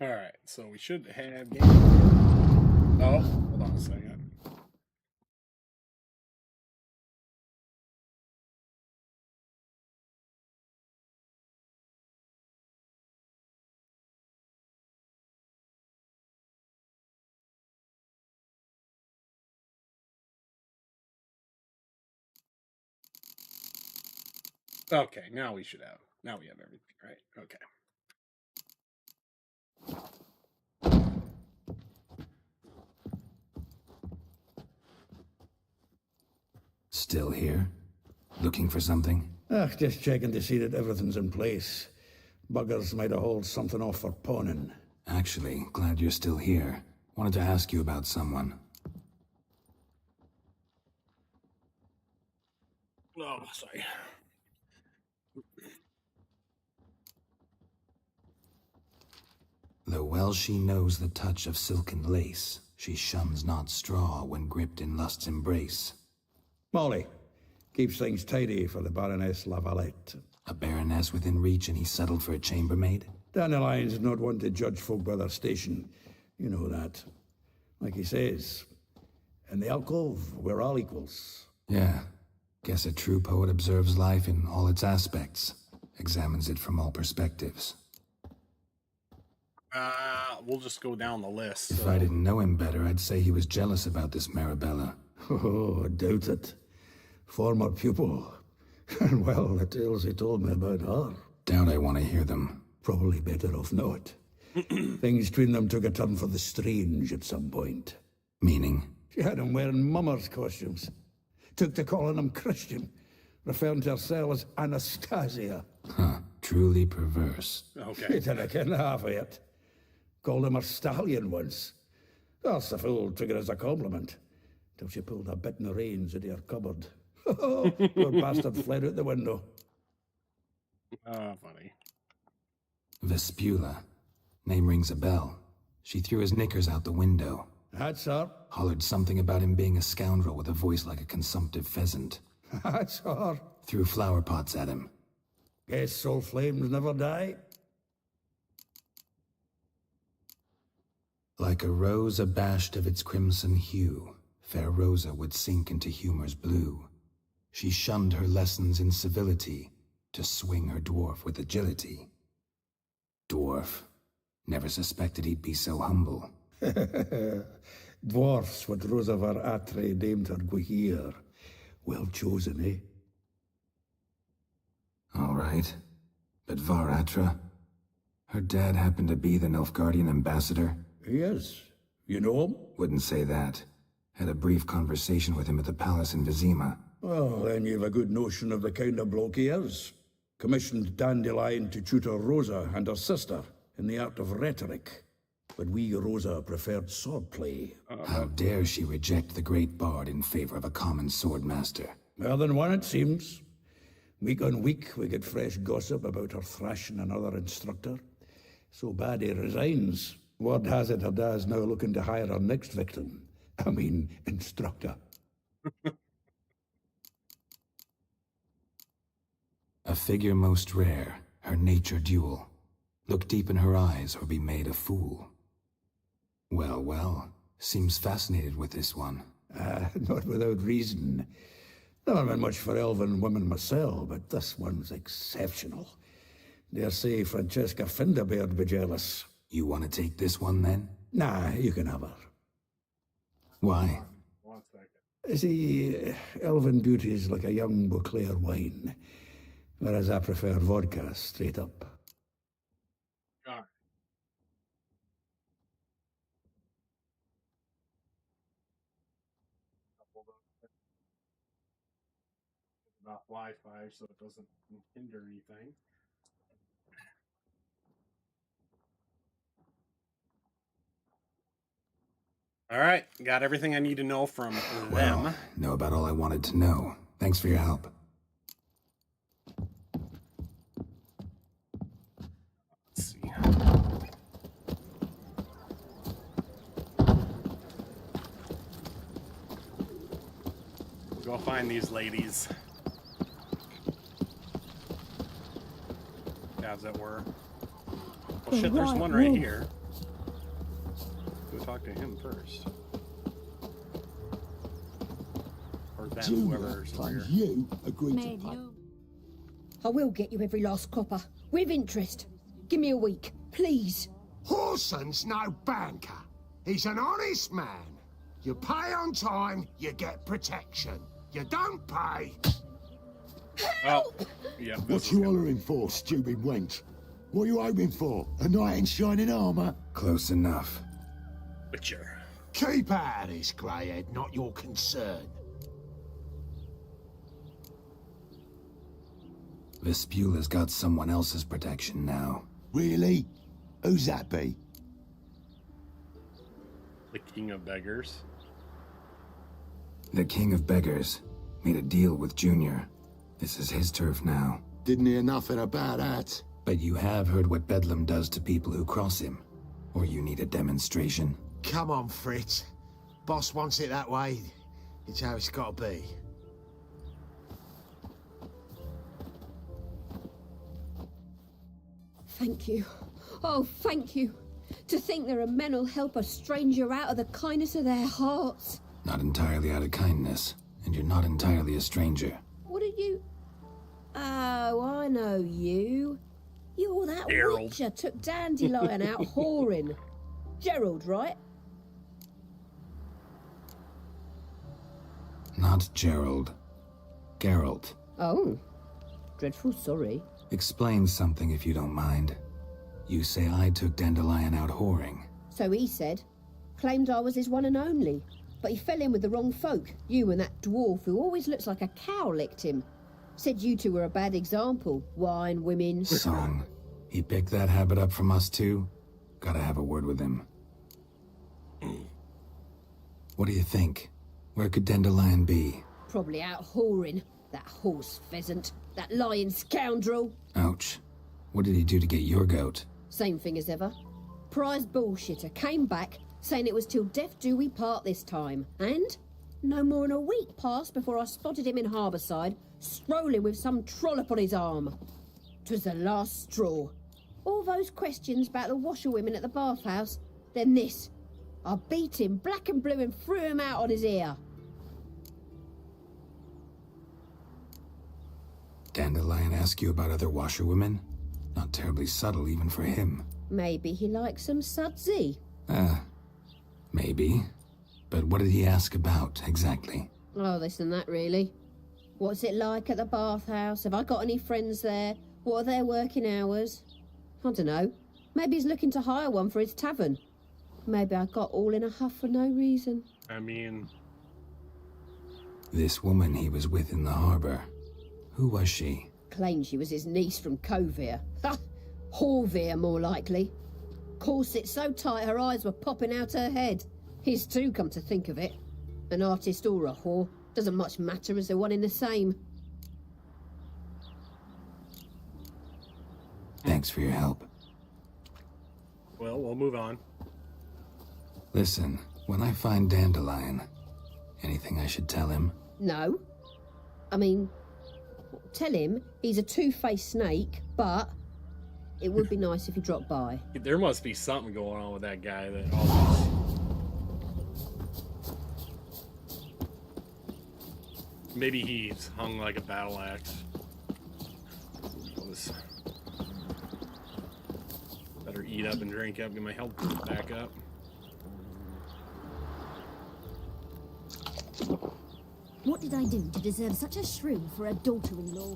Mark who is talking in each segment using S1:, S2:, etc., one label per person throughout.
S1: Alright, so we should have game. Oh, hold on a second. Okay, now we should have. Now we have everything, right? Okay.
S2: Still here? Looking for something?
S3: Just checking to see that everything's in place. Buggers might have hauled something off for pawning.
S2: Actually, glad you're still here. Wanted to ask you about someone.
S1: Oh, sorry.
S2: Though well she knows the touch of silken lace, she shuns not straw when gripped in lust's embrace.
S3: Molly. Keeps things tidy for the Baroness Lavalette.
S2: A baroness within reach and he settled for a chambermaid?
S3: Dandelion's not one to judge folk by their station. You know that. Like he says, in the alcove, we're all equals.
S2: Yeah. Guess a true poet observes life in all its aspects. Examines it from all perspectives.
S1: We'll just go down the list.
S2: If I didn't know him better, I'd say he was jealous about this Marabella.
S3: Oh, I doubt it. Former pupil. And well, the tales he told me about her.
S2: Doubt I want to hear them.
S3: Probably better off not. Things between them took a turn for the strange at some point.
S2: Meaning?
S3: She had him wearing mummers' costumes. Took to calling him Christian, referring to herself as Anastasia.
S2: Huh. Truly perverse.
S1: Okay.
S3: He didn't ken half of it. Called him her stallion once. That's the fool took it as a compliment. Till she pulled a bit in the reins into her cupboard. Poor bastard fled out the window.
S1: Funny.
S2: Vespula. Name rings a bell. She threw his knickers out the window.
S3: That's her.
S2: Hollered something about him being a scoundrel with a voice like a consumptive pheasant.
S3: That's her.
S2: Threw flower pots at him.
S3: Guess soul flames never die.
S2: Like a rose abashed of its crimson hue, fair Rosa would sink into humor's blue. She shunned her lessons in civility, to swing her dwarf with agility. Dwarf. Never suspected he'd be so humble.
S3: Dwarfs what Rosa var Atre named her Guihir. Well chosen, eh?
S2: All right. But Varatra? Her dad happened to be the Nilfgaardian ambassador?
S3: He is. You know him?
S2: Wouldn't say that. Had a brief conversation with him at the palace in Vizima.
S3: Well, then you've a good notion of the kind of bloke he is. Commissioned Dandelion to tutor Rosa and her sister in the art of rhetoric. But we Rosa preferred swordplay.
S2: How dare she reject the great bard in favor of a common swordmaster?
S3: More than one, it seems. Week on week, we get fresh gossip about her thrashing another instructor. So bad he resigns. Word has it her dad's now looking to hire her next victim. I mean, instructor.
S2: A figure most rare, her nature dual. Look deep in her eyes or be made a fool. Well, well, seems fascinated with this one.
S3: Not without reason. Never been much for elven women myself, but this one's exceptional. Dare say Francesca Finderbeard be jealous.
S2: You want to take this one then?
S3: Nah, you can have her.
S2: Why?
S1: 1 second.
S3: See, elven beauty is like a young Beauclair wine, whereas I prefer vodka straight up.
S1: Got it. Hold on. About Wi-Fi so it doesn't hinder anything. All right, got everything I need to know from them.
S2: Well, know about all I wanted to know. Thanks for your help.
S1: Let's see. Go find these ladies. As it were. Oh shit, there's one right here. go talk to him first. Or them, whoever's
S4: Junior,
S1: here.
S4: you agreed to pay.
S5: I will get you every last copper, with interest. Give me a week, please.
S6: Horson's no banker. He's an honest man. You pay on time, you get protection. You don't pay.
S1: Oh, yeah.
S4: What you hollering for, stupid wench? What are you hoping for? A knight in shining armour?
S2: Close enough.
S1: Witcher.
S6: Keep out of this, greyhead, not your concern.
S2: Vespula's got someone else's protection now.
S4: Really? Who's that be?
S1: The king of beggars.
S2: The King of Beggars made a deal with Junior. This is his turf now.
S4: Didn't hear nothing about that.
S2: But you have heard what Bedlam does to people who cross him. Or you need a demonstration.
S6: Come on, Fritz. Boss wants it that way. It's how it's got to be.
S5: Thank you. Oh, thank you. To think there are men who'll help a stranger out of the kindness of their hearts.
S2: Not entirely out of kindness, and you're not entirely a stranger.
S5: What are you... Oh, I know you. You're that
S1: Gerald.
S5: witcher took Dandelion out whoring. Gerald, right?
S2: Not Gerald. Geralt.
S5: Oh. Dreadful sorry.
S2: Explain something if you don't mind. You say I took Dandelion out whoring.
S5: So he said. Claimed I was his one and only. But he fell in with the wrong folk. You and that dwarf who always looks like a cow licked him. Said you two were a bad example. Wine, women...
S2: Song. He picked that habit up from us too? Gotta have a word with him. What do you think? Where could Dandelion be?
S5: Probably out whoring. That horse pheasant. That lying scoundrel.
S2: Ouch. What did he do to get your goat?
S5: Same thing as ever. Prize bullshitter came back saying it was till death do we part this time. And no more than a week passed before I spotted him in Harbourside, strolling with some trollop on his arm. 'Twas the last straw. All those questions about the washerwomen at the bathhouse, then this. I beat him black and blue and threw him out on his ear.
S2: Dandelion ask you about other washerwomen? Not terribly subtle even for him.
S5: Maybe he likes some sudsy.
S2: Maybe. But what did he ask about, exactly?
S5: Oh, this and that, really. What's it like at the bathhouse? Have I got any friends there? What are their working hours? I don't know. Maybe he's looking to hire one for his tavern. Maybe I got all in a huff for no reason.
S1: I mean,
S2: This woman he was with in the harbor. Who was she?
S5: Claimed she was his niece from Kovir. Ha! Horvir, more likely. Corset so tight her eyes were popping out her head. His too, come to think of it. An artist or a whore. Doesn't much matter as they're one in the same.
S2: Thanks for your help.
S1: well, we'll move on.
S2: Listen, when I find Dandelion, anything I should tell him?
S5: No. I mean, tell him he's a two-faced snake, but it would be nice if he dropped by.
S1: There must be something going on with that guy that always... Maybe he's hung like a battle axe. Better eat up and drink up, get my health back up.
S7: What did I do to deserve such a shrew for a daughter-in-law?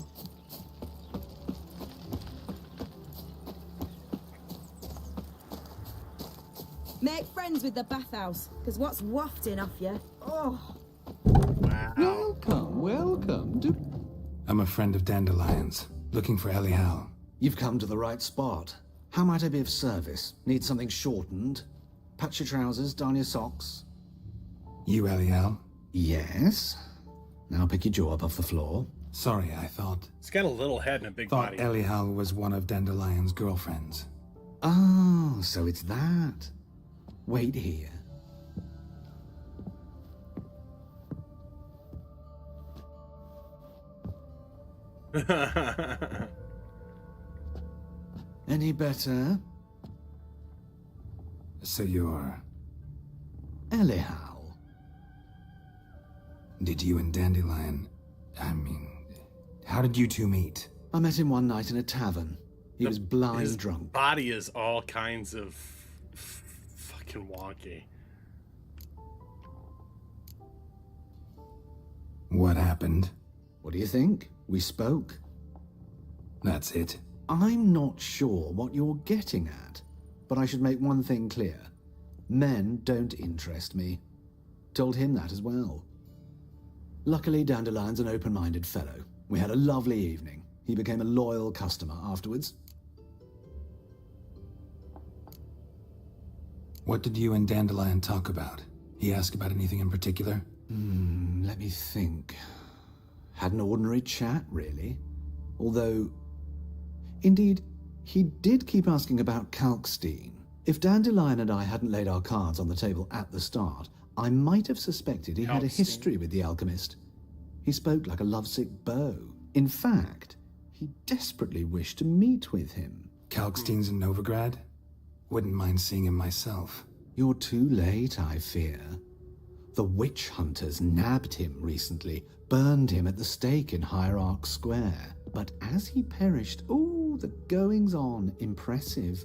S8: Make friends with the bathhouse, because what's wafting off you? Oh,
S1: Wow.
S9: Welcome, welcome.
S2: I'm a friend of Dandelion's, looking for Elial.
S9: You've come to the right spot. How might I be of service? Need something shortened? Patch your trousers, darn your socks?
S2: You, Elial?
S9: Yes. Now pick your jaw up off the floor.
S2: Sorry, I thought
S1: He's got a little head and a big body.
S2: Elial was one of Dandelion's girlfriends.
S9: Oh, so it's that. Wait here. Any better?
S2: So you're
S9: Elihu.
S2: Did you and Dandelion... how did you two meet?
S9: I met him one night in a tavern. He was blind
S1: His
S9: drunk.
S1: body is all kinds of fucking wonky.
S2: What happened?
S9: What do you think? We spoke.
S2: That's it.
S9: I'm not sure what you're getting at, but I should make one thing clear. Men don't interest me. Told him that as well. Luckily, Dandelion's an open-minded fellow. We had a lovely evening. He became a loyal customer afterwards.
S2: What did you and Dandelion talk about? He asked about anything in particular?
S9: Let me think. Had an ordinary chat, really. Although, indeed, he did keep asking about Kalkstein. If Dandelion and I hadn't laid our cards on the table at the start, I might have suspected he had a history with the alchemist. He spoke like a lovesick beau. In fact, he desperately wished to meet with him.
S2: Kalkstein's in Novigrad? Wouldn't mind seeing him myself.
S9: You're too late, I fear. The witch hunters nabbed him recently, burned him at the stake in Hierarch Square. But as he perished, the goings-on, impressive.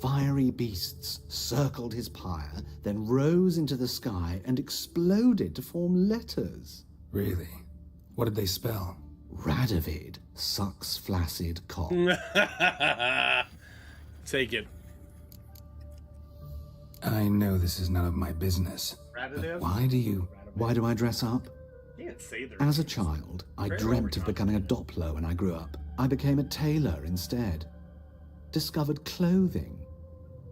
S9: Fiery beasts circled his pyre, then rose into the sky and exploded to form letters.
S2: Really? What did they spell?
S9: Radovid sucks flaccid cock.
S1: Take it.
S2: I know this is none of my business.
S1: Radovid?
S9: Why do I dress up?
S1: Can't say their
S9: As a
S1: names.
S9: child, I
S1: Very
S9: dreamt of
S1: overconfident.
S9: becoming a Doppler when I grew up. I became a tailor instead. Discovered clothing.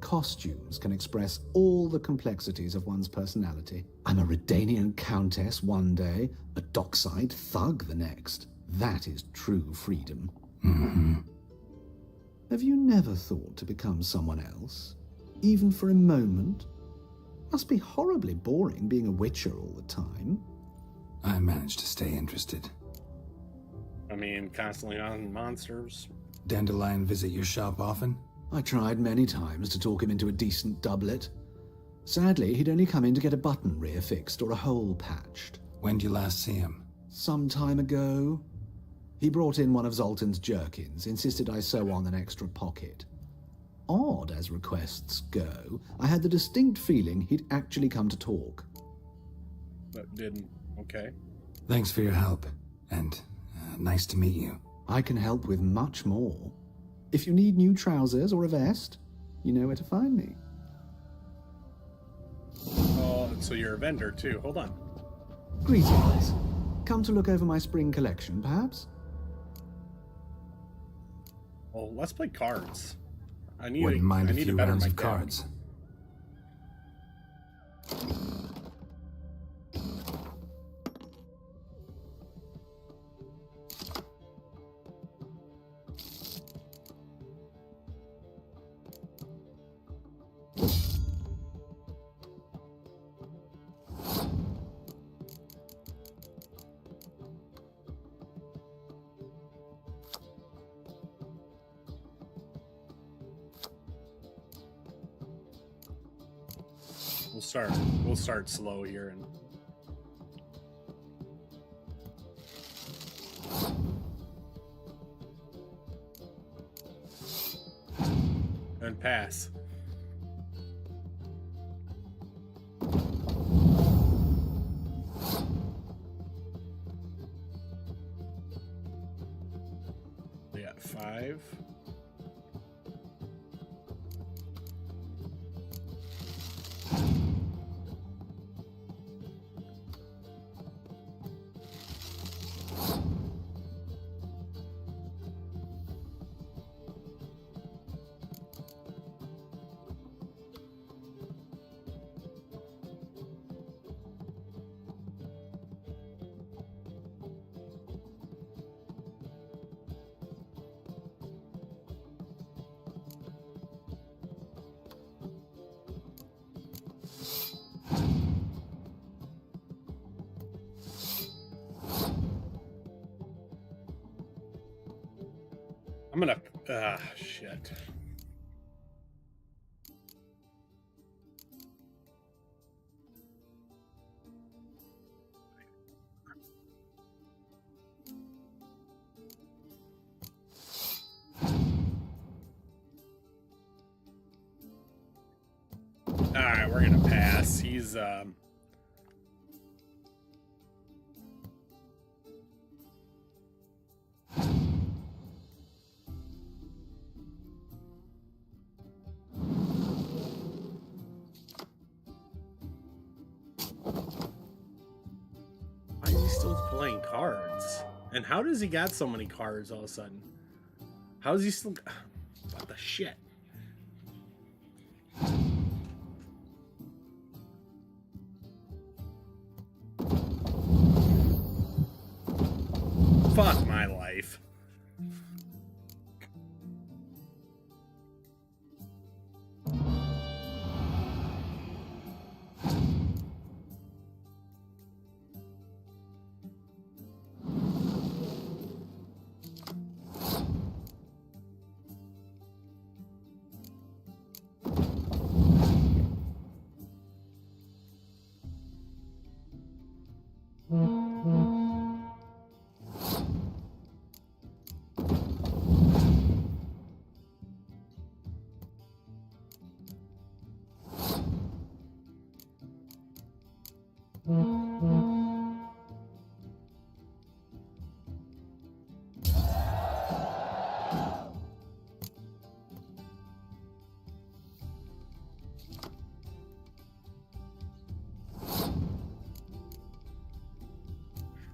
S9: Costumes can express all the complexities of one's personality. I'm a Redanian countess one day, a dockside thug the next. That is true freedom. Have you never thought to become someone else? Even for a moment? Must be horribly boring being a witcher all the time.
S2: I managed to stay interested.
S1: I mean, constantly on monsters.
S2: Dandelion visit your shop often?
S9: I tried many times to talk him into a decent doublet. Sadly, he'd only come in to get a button rear fixed or a hole patched.
S2: When did you last see him?
S9: Some time ago. He brought in one of Zoltan's jerkins, insisted I sew on an extra pocket. Odd as requests go, I had the distinct feeling he'd actually come to talk.
S1: But didn't. Okay.
S2: Thanks for your help, and nice to meet you.
S9: I can help with much more. If you need new trousers or a vest, you know where to find me.
S1: Oh, so you're a vendor too. Hold on.
S9: Greetings. Come to look over my spring collection, perhaps?
S1: Well, let's play cards. I need
S2: Wouldn't mind
S1: I
S2: a
S1: need to
S2: few
S1: better
S2: rounds
S1: my
S2: of
S1: deck.
S2: cards.
S1: We'll start slow here and pass. We got 5. I'm gonna shit. Alright, we're gonna pass. He's, why is he still playing cards? And how does he got so many cards all of a sudden? How is he still... What the shit? Fuck my life.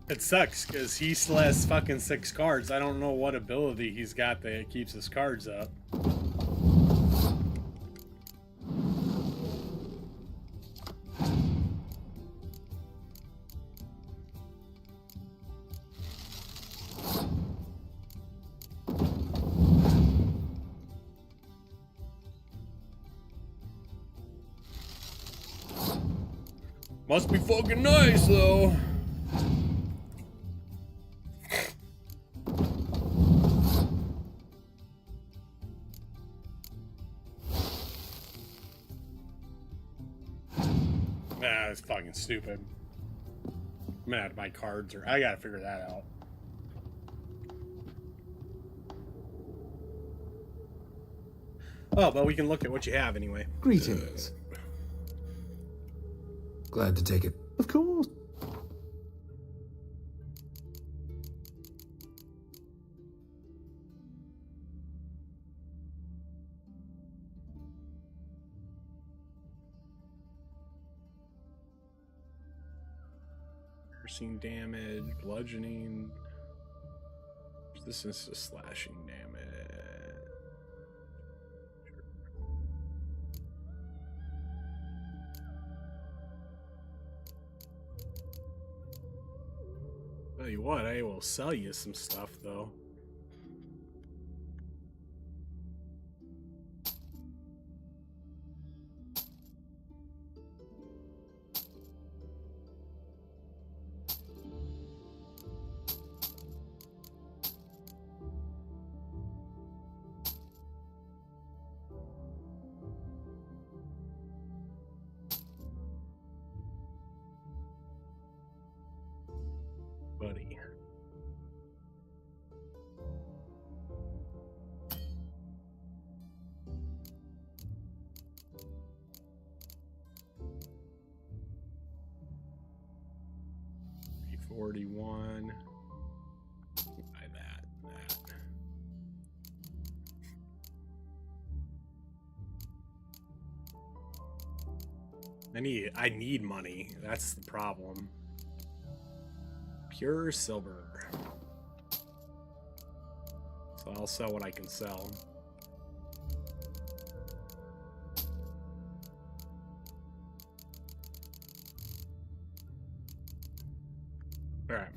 S1: It sucks because he still has fucking 6 cards. I don't know what ability he's got that keeps his cards up. Must be fucking nice though. Nah, that's fucking stupid. I'm gonna have to buy cards, or I gotta figure that out. Oh, but we can look at what you have anyway.
S9: Greetings.
S2: Glad to take it.
S9: Of course.
S1: Piercing damage, bludgeoning. This is a slashing damage. Tell you what, I will sell you some stuff though. Buddy. $41. Buy that. I need money. That's the problem. Pure silver. So I'll sell what I can sell. Alright.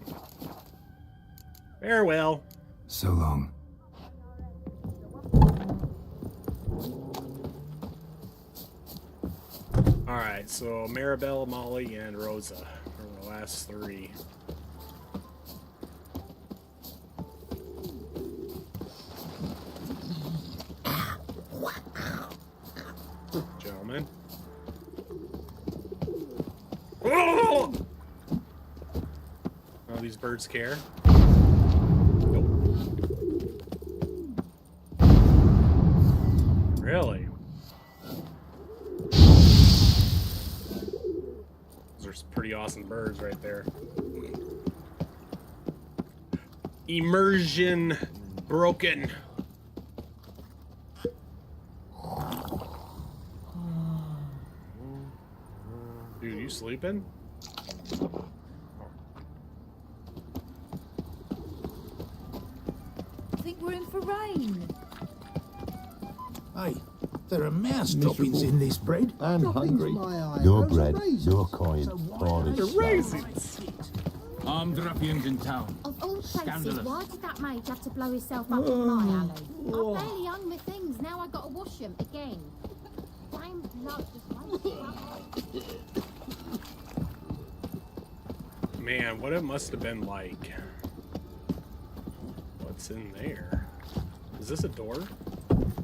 S1: Farewell.
S2: So long.
S1: Alright, so Maribel, Molly, and Rosa are the last 3. Gentlemen. Oh! Oh, these birds care. Nope. Really? pretty awesome birds right there. Immersion broken. Dude, you sleeping?
S10: I think we're in for rain.
S11: Hey, there are mouse droppings in this bread.
S4: I'm hungry.
S11: Your
S4: bread, your kind,
S1: Raisins.
S11: Armed ruffians in town.
S10: Of all places,
S11: Scandalous.
S10: why did that mage have to blow himself up in my alley? I barely hung my things, now I gotta wash them again. Damn blood just won't
S1: Man, what it must have been like. What's in there? Is this a door?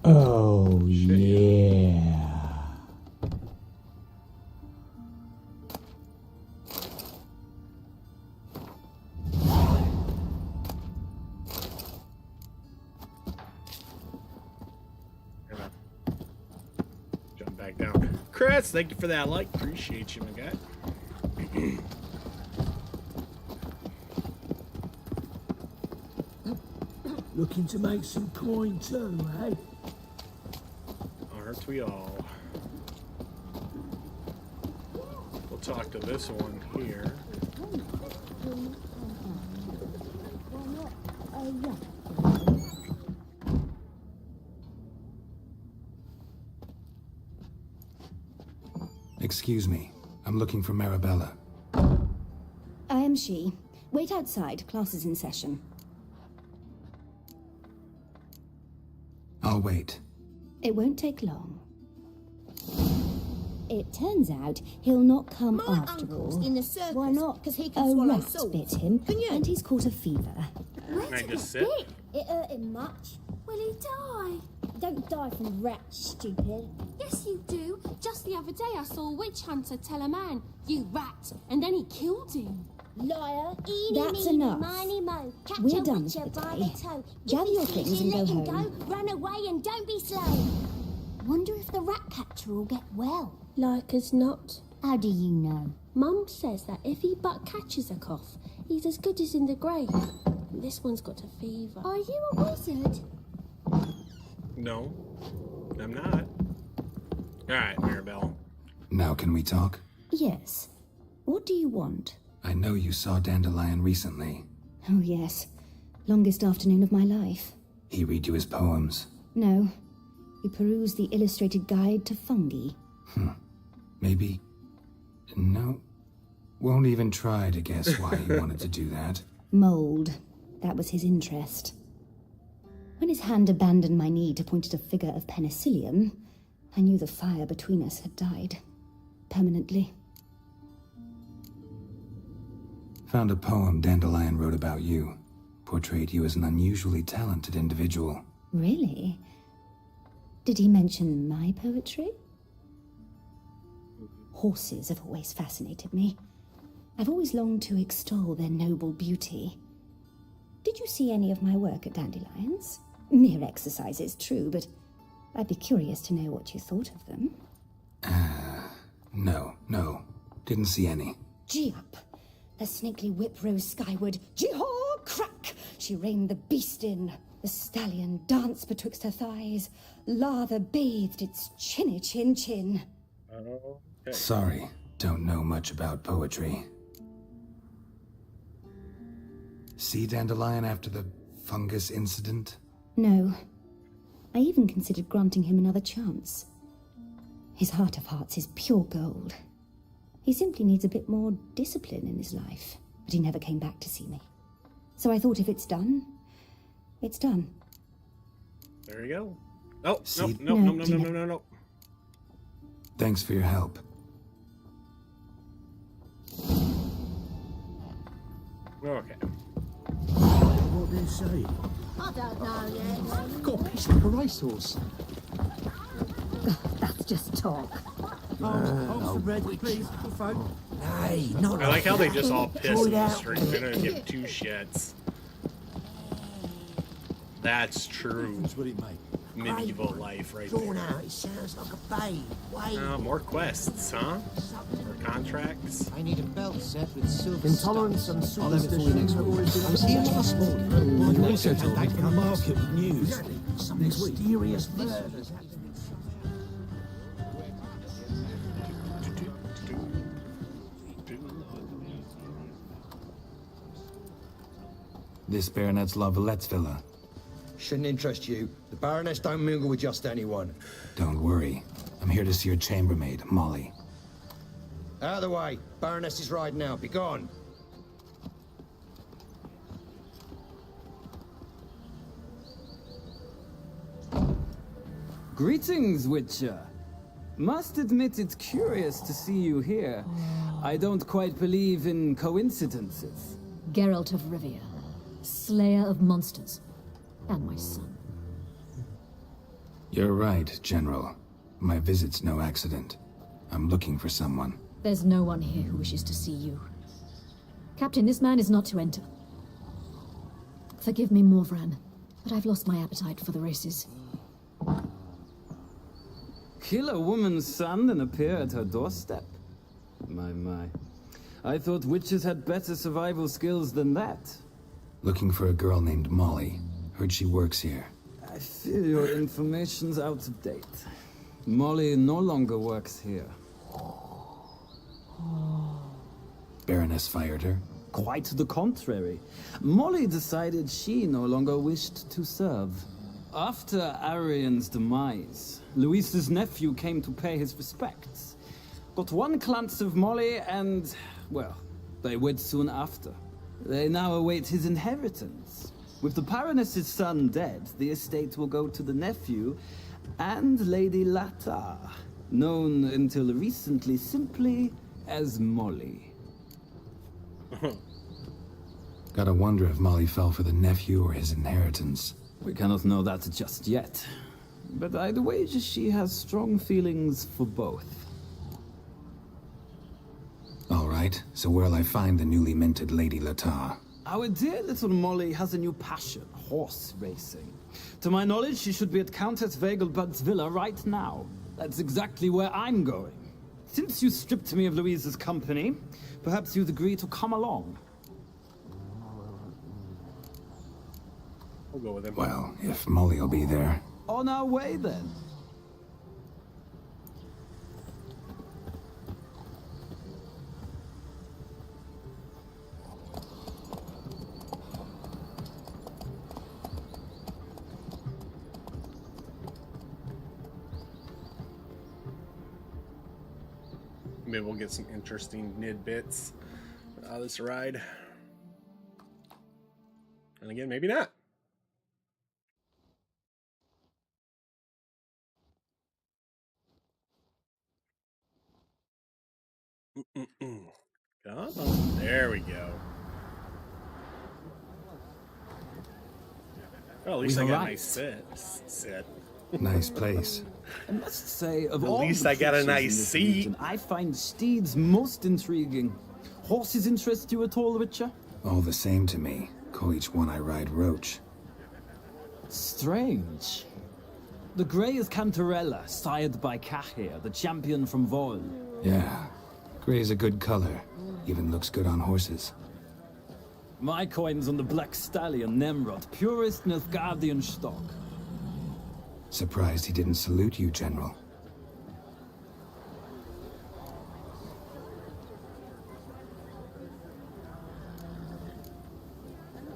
S11: Oh,
S1: Shit,
S11: yeah.
S1: Gonna jump back down. Chris, thank you for that like. Appreciate you, my guy.
S11: Looking to make some coin too, eh?
S1: Aren't we all? We'll talk to this one here.
S2: Excuse me. I'm looking for Marabella.
S7: I am she. Wait outside. Class is in session.
S2: I'll wait.
S7: It won't take long. It turns out he'll not come
S8: My
S7: after
S8: uncle's
S7: all.
S8: in the circus.
S7: Why not?
S8: Because he
S7: A
S8: can swallow
S7: rat
S8: salt.
S7: bit him,
S8: Can you?
S7: and he's caught a fever.
S1: Can I just sit?
S7: It hurt him much.
S10: Will he die?
S7: Don't die from rats, stupid.
S10: Yes, you do. Just the other day I saw a witch hunter tell a man, "You rat," and then he killed him.
S7: Liar.
S10: Eeny,
S7: That's
S10: meeny,
S7: enough.
S10: miny, mo. Catch
S7: We're
S10: a
S7: done
S10: witcher
S7: for the
S10: by
S7: day.
S10: the toe.
S7: Gather
S10: If
S7: your
S10: he
S7: things
S10: sees
S7: and
S10: you,
S7: go
S10: let him
S7: home.
S10: Go, run away and don't be slow. Wonder if the rat catcher will get well.
S5: Like as not.
S10: How do you know?
S5: Mum says that if he but catches a cough, he's as good as in the grave. This one's got a fever.
S10: Are you a wizard?
S1: No, I'm not. Alright, Marabella.
S2: Now can we talk?
S7: Yes. What do you want?
S2: I know you saw Dandelion recently.
S7: Oh, yes. Longest afternoon of my life.
S2: He read you his poems.
S7: No. He perused the illustrated guide to fungi.
S2: Maybe... No. Won't even try to guess why he wanted to do that.
S7: Mold. That was his interest. When his hand abandoned my knee to point at a figure of penicillium, I knew the fire between us had died. Permanently.
S2: Found a poem Dandelion wrote about you. Portrayed you as an unusually talented individual.
S7: Really? Did he mention my poetry? Horses have always fascinated me. I've always longed to extol their noble beauty. Did you see any of my work at Dandelions? Mere exercises, true, but I'd be curious to know what you thought of them.
S2: No. Didn't see any.
S7: Gee up! The snakely whip rose skyward. Jee-haw! Crack! She reined the beast in. The stallion danced betwixt her thighs. Lather bathed its chinny chin.
S1: Okay.
S2: Sorry, don't know much about poetry. See Dandelion after the fungus incident?
S7: No. I even considered granting him another chance. His heart of hearts is pure gold. He simply needs a bit more discipline in his life. But he never came back to see me. So I thought if it's done, it's done.
S1: There you go. Oh,
S2: See-
S1: no.
S2: Thanks for your help.
S1: Okay.
S11: What do you say?
S10: I don't know yet.
S4: Got a piece of a racehorse.
S7: That's just talk.
S11: Some bread, please, folk. Hey, not
S1: I like how they just all piss
S11: Throw
S1: in
S11: it
S1: the
S11: out.
S1: street. They don't give two shits. That's true.
S4: What do you make?
S1: medieval life right
S6: Drawn
S1: there.
S6: out, it sounds like a babe. Wait.
S1: More quests, huh? More contracts.
S12: I need a belt set with silver
S6: Intolerance and
S12: stuff. I'll have it for you next week.
S6: I was here last morning.
S11: You also told me from the market with news.
S6: Some
S11: Next week.
S6: mysterious murders.
S2: This Baronet's La Vallette's villa.
S13: Shouldn't interest you. The Baroness don't mingle with just anyone.
S2: Don't worry. I'm here to see your chambermaid, Molly.
S13: Out of the way. Baroness is riding out. Be gone.
S14: Greetings, Witcher. Must admit it's curious to see you here. I don't quite believe in coincidences.
S15: Geralt of Rivia, slayer of monsters, and my son.
S2: You're right, General. My visit's no accident. I'm looking for someone.
S15: There's no one here who wishes to see you. Captain, this man is not to enter. Forgive me, Morvran, but I've lost my appetite for the races.
S14: Kill a woman's son and appear at her doorstep? My. I thought witches had better survival skills than that.
S2: Looking for a girl named Molly. Heard she works here.
S14: I fear your information's out of date. Molly no longer works here.
S2: Baroness fired her?
S14: Quite the contrary. Molly decided she no longer wished to serve. After Arian's demise, Luis's nephew came to pay his respects. Got one glance of Molly and, well, they wed soon after. They now await his inheritance. With the Baroness's son dead, the estate will go to the nephew and Lady Lata, known until recently simply as Molly.
S2: Gotta wonder if Molly fell for the nephew or his inheritance.
S14: We cannot know that just yet. But I'd wager she has strong feelings for both.
S2: All right, so where'll I find the newly minted Lady Lata?
S14: Our dear little Molly has a new passion, horse racing. To my knowledge, she should be at Countess Vegelbud's villa right now. That's exactly where I'm going. Since you stripped me of Louise's company, perhaps you'd agree to come along.
S1: We'll go with him.
S2: Well, if Molly'll be there.
S14: On our way, then.
S1: Maybe we'll get some interesting nidbits out of this ride. And again, maybe not. Come on. There we go. Well, at least I got a nice sit.
S2: Nice place.
S14: I must say, of
S1: At
S14: all
S1: least
S14: the
S1: I got a
S14: creatures in
S1: nice
S14: this
S1: seat.
S14: region, I find steeds most intriguing. Horses interest you at all, Witcher?
S2: All the same to me. Call each one I ride Roach.
S14: Strange. The grey is Cantarella, sired by Cahir, the champion from Vol.
S2: Yeah. Gray's a good color. Even looks good on horses.
S14: My coin's on the Black Stallion, Nemrod, purest Nilfgaardian stock.
S2: Surprised he didn't salute you, General.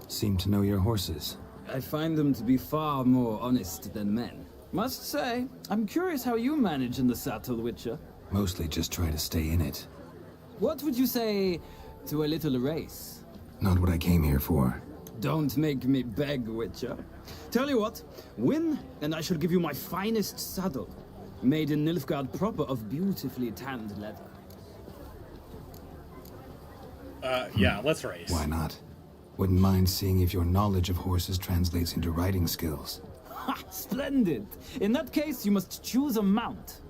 S2: Seem to know your horses.
S14: I find them to be far more honest than men. Must say, I'm curious how you manage in the saddle, Witcher.
S2: Mostly just try to stay in it.
S14: What would you say to a little race?
S2: Not what I came here for.
S14: Don't make me beg, Witcher. Tell you what, win, and I shall give you my finest saddle. Made in Nilfgaard proper of beautifully tanned leather.
S1: Yeah, let's race.
S2: Why not? Wouldn't mind seeing if your knowledge of horses translates into riding skills.
S14: Ha! Splendid! In that case, you must choose a mount.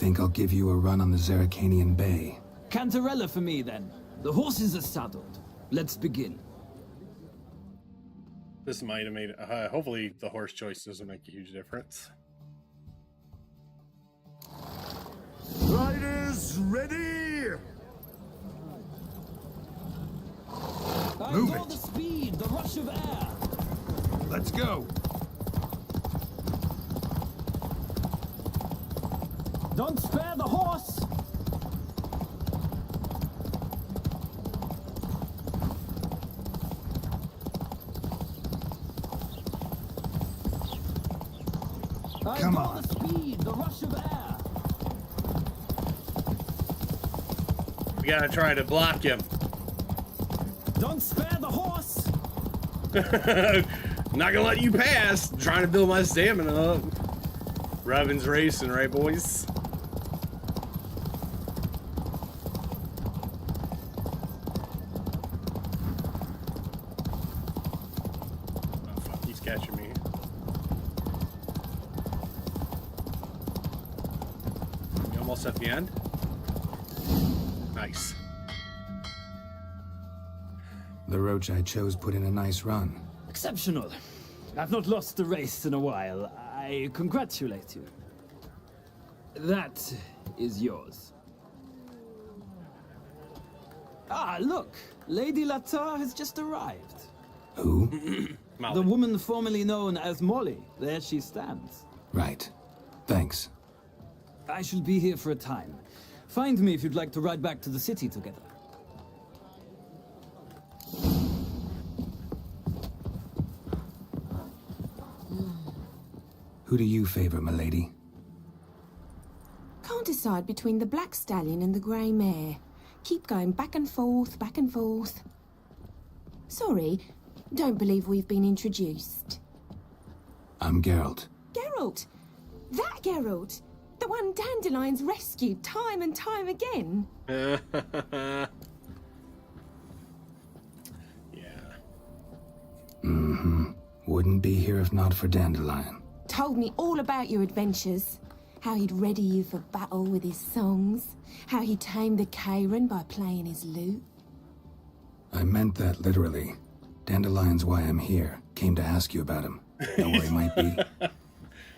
S2: Think I'll give you a run on the Zerrikanian Bay?
S14: Cantarella for me, then. The horses are saddled. Let's begin.
S1: This might have made. Hopefully, the horse choice doesn't make a huge difference.
S6: Riders, ready!
S14: Move it. The speed, the rush of air.
S11: Let's go.
S14: Don't spare the horse.
S11: Come on.
S14: The speed, the rush of air.
S1: We gotta try to block him.
S14: Don't spare the horse.
S1: Not gonna let you pass. I'm trying to build my stamina up. Revan's racing, right, boys? Oh, fuck, he's catching me. You almost at the end? Nice.
S2: The roach I chose put in a nice run.
S14: Exceptional. I've not lost a race in a while. I congratulate you. That is yours. Ah, look! Lady Latar has just arrived.
S2: Who?
S14: The woman formerly known as Molly. There she stands.
S2: Right. Thanks.
S14: I shall be here for a time. Find me if you'd like to ride back to the city together.
S2: Who do you favor, milady?
S16: Can't decide between the black stallion and the grey mare. Keep going back and forth, back and forth. Sorry, don't believe we've been introduced.
S2: I'm Geralt.
S16: Geralt! That Geralt! The one Dandelion's rescued time and time again.
S2: Mm-hmm. Wouldn't be here if not for Dandelion.
S16: Told me all about your adventures. How he'd ready you for battle with his songs. How he tamed the Kairan by playing his lute.
S2: I meant that literally. Dandelion's why I'm here. Came to ask you about him. Know where he might be?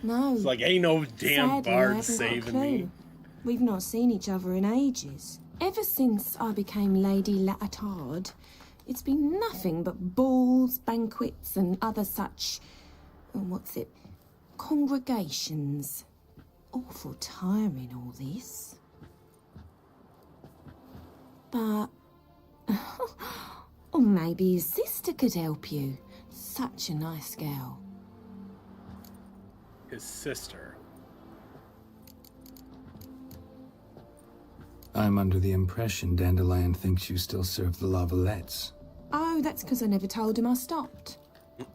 S16: No.
S1: It's like, ain't no damn
S16: Sadly, I
S1: bard
S16: haven't got a
S1: saving
S16: clue.
S1: me.
S16: We've not seen each other in ages. Ever since I became Lady Latard, it's been nothing but balls, banquets, and other such... congregations. Awful tiring, all this. But... or maybe his sister could help you. Such a nice girl.
S1: His sister.
S2: I'm under the impression Dandelion thinks you still serve the Lavalettes.
S16: Oh, that's because I never told him I stopped.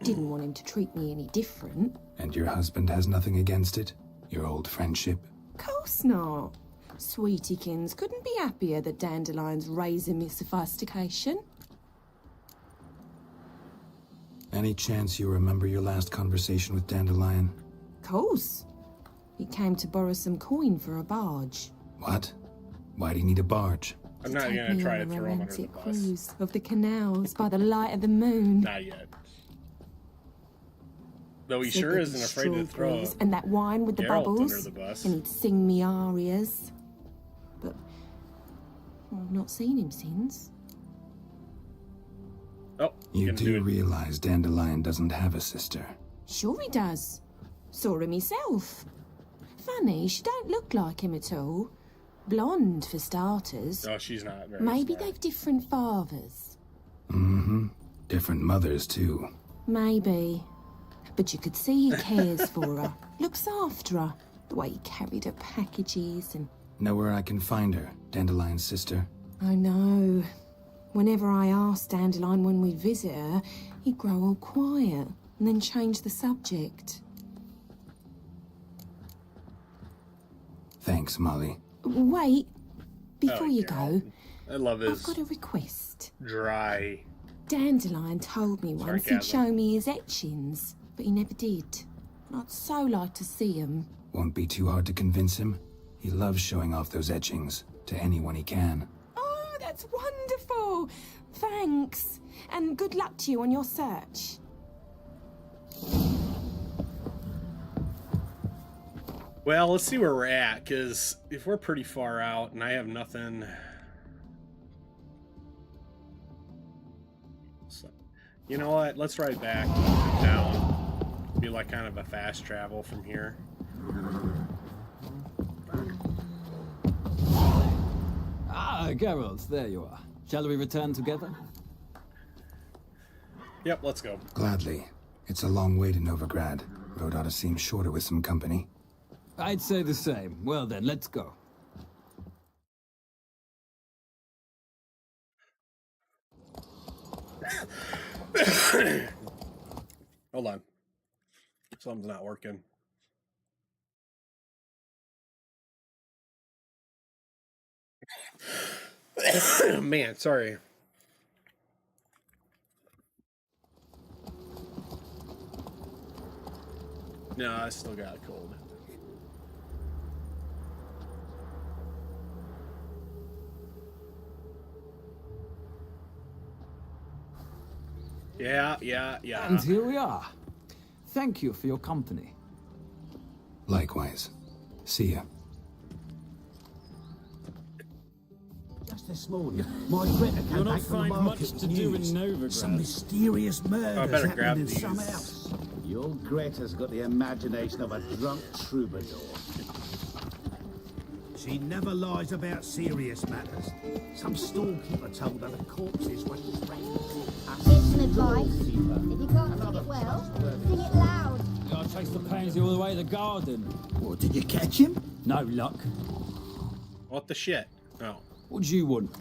S16: Didn't want him to treat me any different.
S2: And your husband has nothing against it? Your old friendship?
S16: Course not. Sweetiekins couldn't be happier that Dandelion's raising me sophistication.
S2: Any chance you remember your last conversation with Dandelion?
S16: Course. He came to borrow some coin for a barge.
S2: What? Why do you need a barge?
S1: I'm not
S16: Take
S1: gonna
S16: me
S1: try
S16: on
S1: to
S16: a
S1: throw him under the
S16: romantic
S1: bus.
S16: cruise of the canals by the light of the moon.
S1: Not yet. Though he
S16: Said
S1: sure
S16: there'd
S1: isn't
S16: be
S1: afraid to throw
S16: strawberries and that wine with the
S1: Geralt
S16: bubbles,
S1: under the bus.
S16: and he'd sing me arias. But I've not seen him since.
S1: Oh,
S2: You do realize Dandelion doesn't have a sister.
S16: Sure he does. Saw him himself. Funny, she don't look like him at all. Blonde, for starters.
S1: Oh, she's not very
S16: Maybe
S1: smart.
S16: they've different fathers.
S2: Mm-hmm. Different mothers, too.
S16: Maybe. But you could see he cares for her. Looks after her. The way he carried her packages and...
S2: Know where I can find her, Dandelion's sister?
S16: I know. Whenever I asked Dandelion when we'd visit her, he'd grow all quiet and then change the subject.
S2: Thanks, Molly.
S16: Wait. Before
S1: Oh,
S16: you
S1: Geralt.
S16: go,
S1: I love his
S16: I've got a request.
S1: dry.
S16: Dandelion told me once he'd
S1: Sarcasm.
S16: show me his etchings, but he never did. And I'd so like to see them.
S2: Won't be too hard to convince him. He loves showing off those etchings to anyone he can.
S16: Oh, that's wonderful. Thanks. And good luck to you on your search.
S1: Well, let's see where we're at, because if we're pretty far out and I have nothing... So, you know what? Let's ride back down. Be like kind of a fast travel from here.
S14: Ah, Geralt, there you are. Shall we return together?
S1: Yep, let's go.
S2: Gladly. It's a long way to Novigrad. Road ought to seem shorter with some company.
S14: I'd say the same. Well then, let's go.
S1: Hold on. Something's not working. Man, sorry. No, I still got a cold. Yeah.
S14: And here we are. Thank you for your company.
S2: Likewise. See ya.
S11: Just this morning, my Greta came back from the market with news. Some mysterious murders happened in some house.
S17: Your Greta's got the imagination of a drunk troubadour.
S11: She never lies about serious matters. Some storekeeper told her the corpses were strange.
S10: Here's some advice. If you can't sing it well, sing it loud.
S14: I chased the pansy all the way to the garden.
S11: What, did you catch him?
S14: No luck.
S1: What the shit? Oh.
S14: What do you want?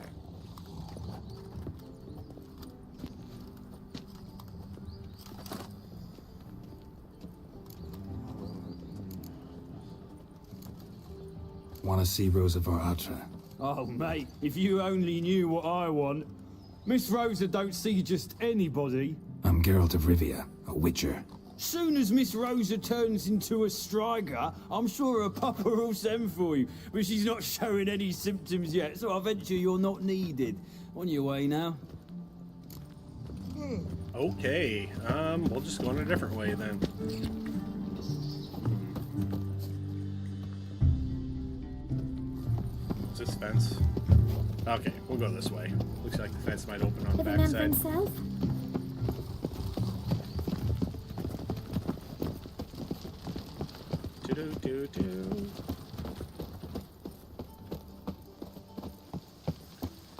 S2: Want to see Rosa var Atra?
S14: Oh, mate, if you only knew what I want. Miss Rosa don't see just anybody.
S2: I'm Geralt of Rivia, a witcher.
S14: Soon as Miss Rosa turns into a striker, I'm sure her papa will send for you. But she's not showing any symptoms yet, so I venture you're not needed. On your way now.
S1: Okay, we'll just go in a different way then. Is this fence? Okay, we'll go this way. Looks like the fence might open on the
S10: Living on
S1: backside.
S10: himself?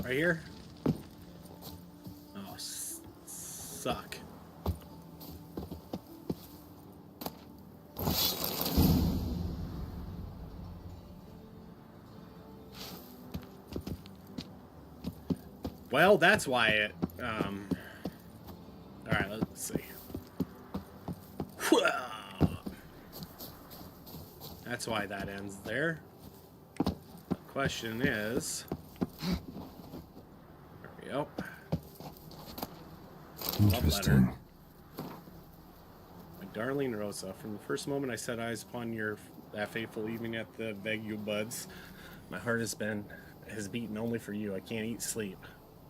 S1: Right here? Oh, suck. Well, that's why it, alright, let's see. That's why that ends there. The question is... There we go.
S2: Interesting.
S1: My darling Rosa, from the first moment I set eyes upon that fateful evening at the Vague Buds, my heart has beaten only for you. I can't eat, sleep.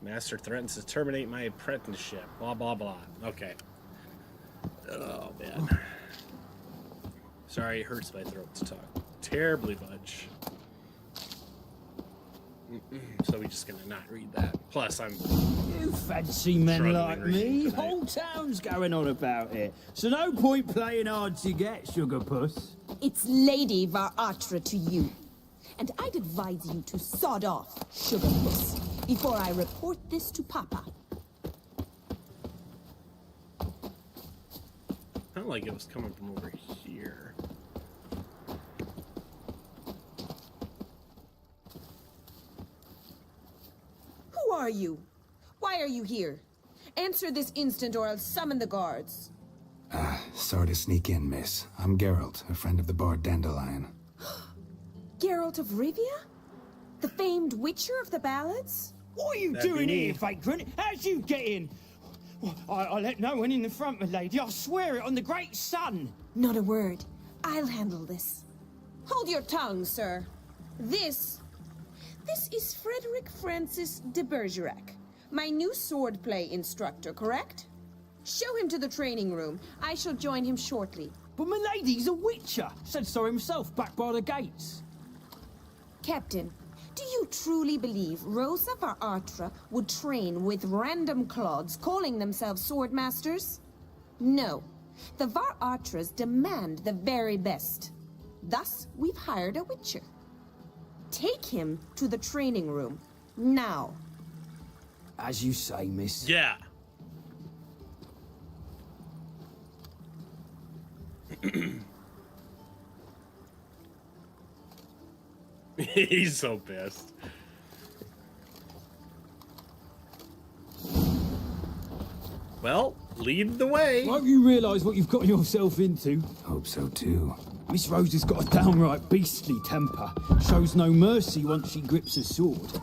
S1: Master threatens to terminate my apprenticeship. Blah, blah, blah. Okay. Oh, man. Sorry, it hurts my throat to talk terribly much. So we're just gonna not read that. Plus, I'm...
S14: You fancy men like me? Whole town's going on about it. So no point playing hard to get, sugar puss.
S16: It's Lady var Atra to you. And I'd advise you to sod off, sugar puss, before I report this to Papa.
S1: Felt like it was coming from over here.
S16: Who are you? Why are you here? Answer this instant or I'll summon the guards.
S2: Sorry to sneak in, miss. I'm Geralt, a friend of the bard Dandelion.
S16: Geralt of Rivia? The famed witcher of the ballads?
S14: What are you doing here, vagrant? How'd you get in? I let no one in the front, my lady. I swear it on the great sun.
S16: Not a word. I'll handle this. Hold your tongue, sir. This is Frederick Francis de Bergerac, my new swordplay instructor, correct? Show him to the training room. I shall join him shortly.
S11: But milady's a witcher. Said so himself back by the gates.
S16: Captain, do you truly believe Rosa Varatra would train with random clods calling themselves swordmasters? No. The Varatras demand the very best. Thus, we've hired a witcher. Take him to the training room, now.
S11: As you say, miss.
S1: Yeah. He's so pissed. Well, lead the way.
S11: Won't you realise what you've got yourself into?
S2: Hope so too.
S11: Miss Rose has got a downright beastly temper. Shows no mercy once she grips a sword.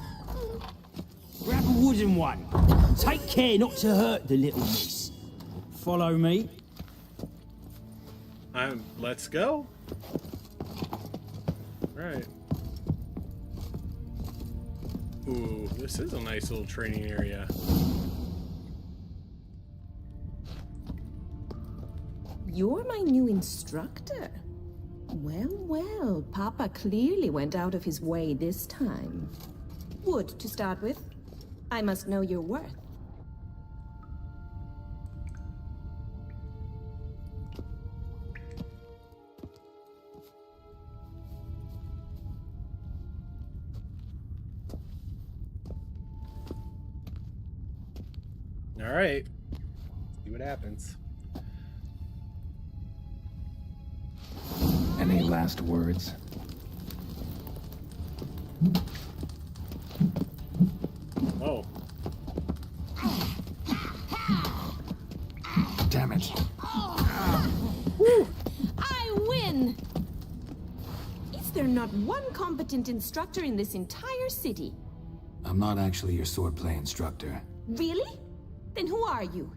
S11: Grab a wooden one. Take care not to hurt the little miss. Follow me.
S1: Let's go. Right. Ooh, this is a nice little training area.
S16: You're my new instructor. Well, well, Papa clearly went out of his way this time. Wood, to start with. I must know your worth.
S1: All right. See what happens.
S2: Any last words?
S1: Oh.
S2: Damn it.
S16: I win! Is there not one competent instructor in this entire city?
S2: I'm not actually your swordplay instructor.
S16: Really? Then who are you?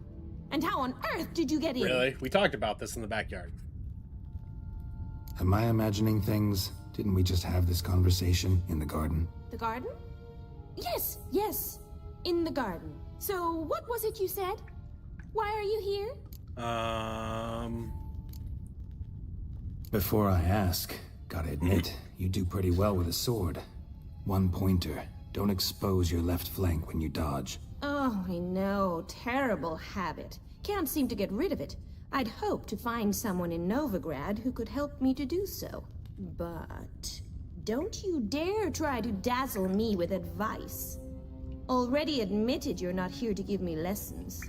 S16: And how on earth did you get in?
S1: Really? We talked about this in the backyard.
S2: Am I imagining things? Didn't we just have this conversation in the garden?
S16: The garden? Yes, yes. In the garden. So, what was it you said? Why are you here?
S2: Before I ask, gotta admit, you do pretty well with a sword. One pointer. Don't expose your left flank when you dodge.
S16: Oh, I know. Terrible habit. Can't seem to get rid of it. I'd hoped to find someone in Novigrad who could help me to do so. But don't you dare try to dazzle me with advice. Already admitted you're not here to give me lessons.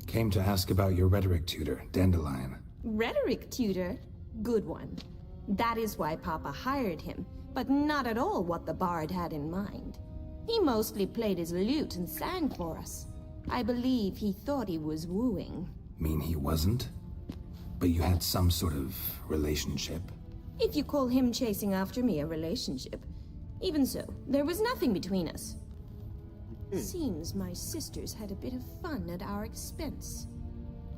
S2: Came to ask about your rhetoric tutor, Dandelion.
S16: Rhetoric tutor? Good one. That is why Papa hired him, but not at all what the bard had in mind. He mostly played his lute and sang for us. I believe he thought he was wooing.
S2: Mean he wasn't? But you had some sort of relationship?
S16: If you call him chasing after me a relationship. Even so, there was nothing between us. Seems my sisters had a bit of fun at our expense.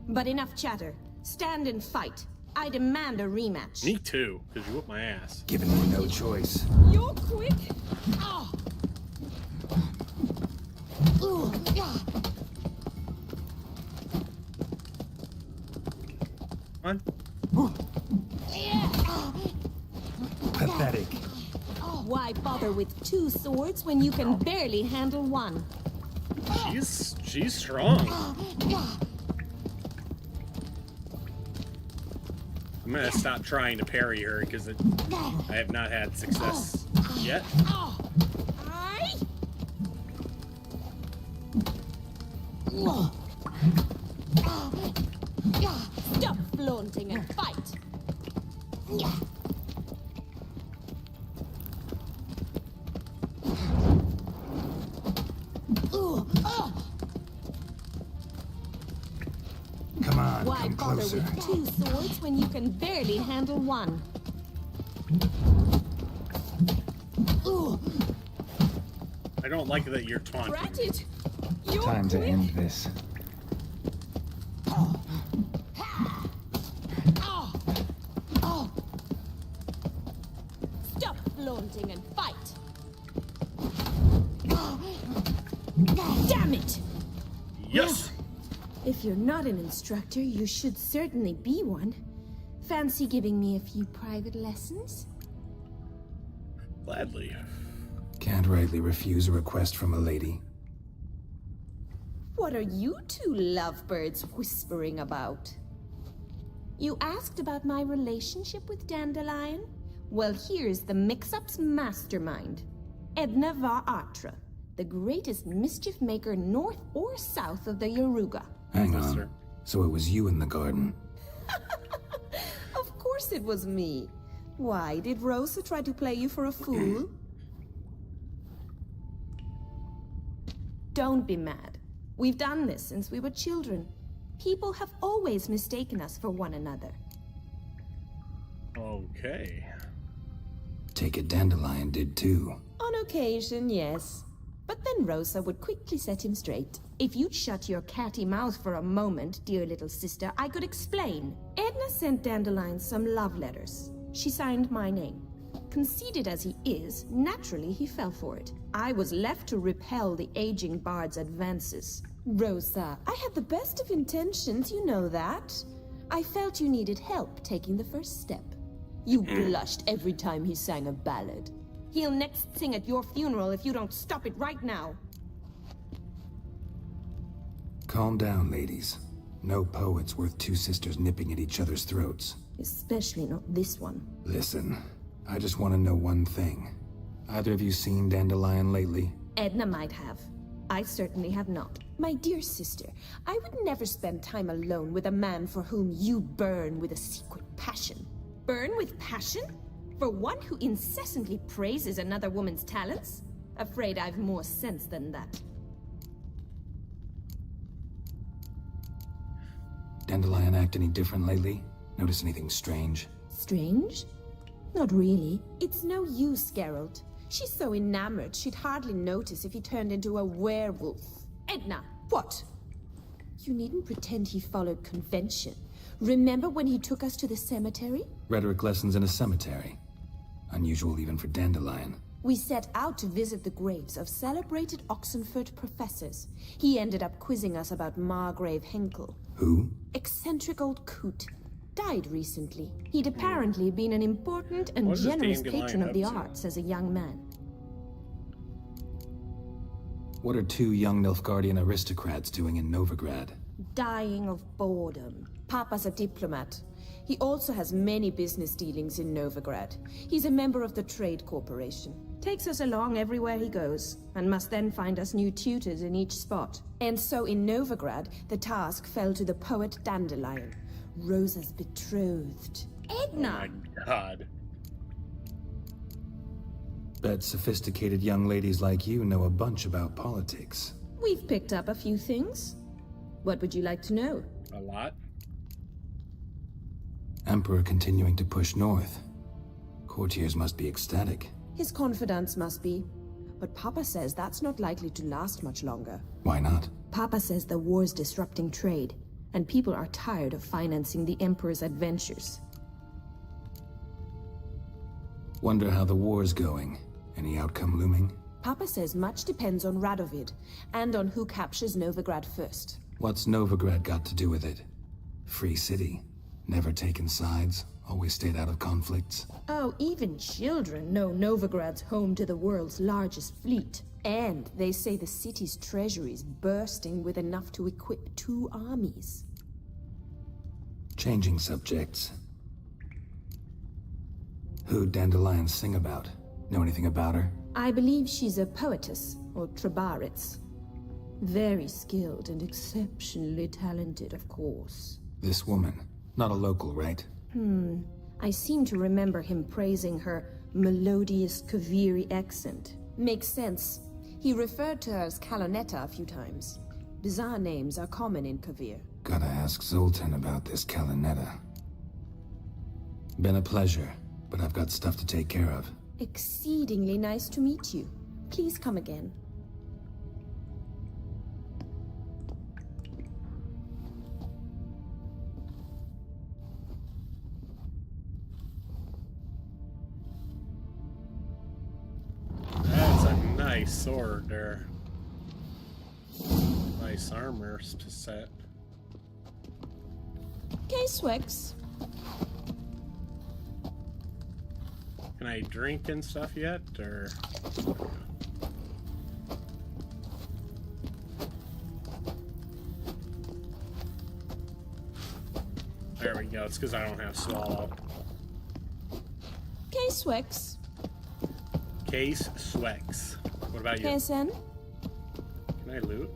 S16: But enough chatter. Stand and fight. I demand a rematch.
S1: Me too, because you whooped my ass.
S2: Given you no choice.
S16: You're quick. Oh.
S1: Come on.
S2: Pathetic.
S16: Why bother with two swords when you can barely handle one?
S1: She's strong. I'm gonna stop trying to parry her because I have not had success yet.
S16: Stop flaunting and fight.
S2: Come on,
S16: Why
S2: come
S16: bother
S2: closer.
S16: with two swords when you can barely handle one?
S1: I don't like that you're taunting.
S16: Brat it! You're
S2: Time to
S16: quick.
S2: end this.
S16: it!
S1: Yes!
S16: If you're not an instructor, you should certainly be one. Fancy giving me a few private lessons?
S1: Gladly.
S2: Can't rightly refuse a request from a lady.
S16: What are you two lovebirds whispering about? You asked about my relationship with Dandelion? Well, here's the mix-up's mastermind. Edna var Atra, the greatest mischief maker north or south of the Yaruga.
S2: Hang on. So it was you in the garden.
S16: Of course it was me. Why, did Rosa try to play you for a fool? Don't be mad. We've done this since we were children. People have always mistaken us for one another.
S1: Okay.
S2: Take it Dandelion did too.
S16: On occasion, yes. But then Rosa would quickly set him straight. If you'd shut your catty mouth for a moment, dear little sister, I could explain. Edna sent Dandelion some love letters. She signed my name. Conceited as he is, naturally he fell for it. I was left to repel the aging bard's advances. Rosa, I had the best of intentions, you know that. I felt you needed help taking the first step. You blushed every time he sang a ballad. He'll next sing at your funeral if you don't stop it right now.
S2: Calm down, ladies. No poet's worth two sisters nipping at each other's throats.
S16: Especially not this one.
S2: Listen, I just want to know one thing. Either of you seen Dandelion lately?
S16: Edna might have. I certainly have not. My dear sister, I would never spend time alone with a man for whom you burn with a secret passion. Burn with passion? For one who incessantly praises another woman's talents? Afraid I've more sense than that.
S2: Dandelion act any different lately? Notice anything strange?
S16: Strange? Not really. It's no use, Geralt. She's so enamored she'd hardly notice if he turned into a werewolf. Edna! What? You needn't pretend he followed convention. Remember when he took us to the cemetery?
S2: Rhetoric lessons in a cemetery. Unusual even for Dandelion.
S16: We set out to visit the graves of celebrated Oxenford professors. He ended up quizzing us about Margrave Henkel.
S2: Who?
S16: Eccentric old coot. Died recently. He'd apparently been an important and
S1: What is
S16: generous
S1: Dandelion
S16: patron of
S1: up
S16: the
S1: to?
S16: arts as a young man.
S2: What are two young Nilfgaardian aristocrats doing in Novigrad?
S16: Dying of boredom. Papa's a diplomat. He also has many business dealings in Novigrad. He's a member of the Trade Corporation. Takes us along everywhere he goes, and must then find us new tutors in each spot. And so in Novigrad, the task fell to the poet Dandelion, Rosa's betrothed. Edna!
S1: Oh my god.
S2: Bet sophisticated young ladies like you know a bunch about politics.
S16: We've picked up a few things. What would you like to know?
S1: A lot?
S2: Emperor continuing to push north. Courtiers must be ecstatic.
S16: His confidants must be. But Papa says that's not likely to last much longer.
S2: Why not?
S16: Papa says the war's disrupting trade, and people are tired of financing the Emperor's adventures.
S2: Wonder how the war's going. Any outcome looming?
S16: Papa says much depends on Radovid, and on who captures Novigrad first.
S2: What's Novigrad got to do with it? Free city. Never taken sides. Always stayed out of conflicts.
S16: Oh, even children know Novigrad's home to the world's largest fleet. And they say the city's treasury's bursting with enough to equip 2 armies.
S2: Changing subjects. Who'd Dandelion sing about? Know anything about her?
S16: I believe she's a poetess, or Trebaritz. Very skilled and exceptionally talented, of course.
S2: This woman. Not a local, right?
S16: I seem to remember him praising her melodious Kaviri accent. Makes sense. He referred to her as Kalonetta a few times. Bizarre names are common in Kavir.
S2: Gotta ask Zoltan about this Kalonetta. Been a pleasure, but I've got stuff to take care of.
S16: Exceedingly nice to meet you. Please come again.
S1: That's a nice sword there. Nice armor set.
S16: K-Swix.
S1: Can I drink and stuff yet, or? There we go. It's because I don't have swallow.
S16: K-Swix.
S1: Case Swex. What about you?
S16: KSN.
S1: Can I loot?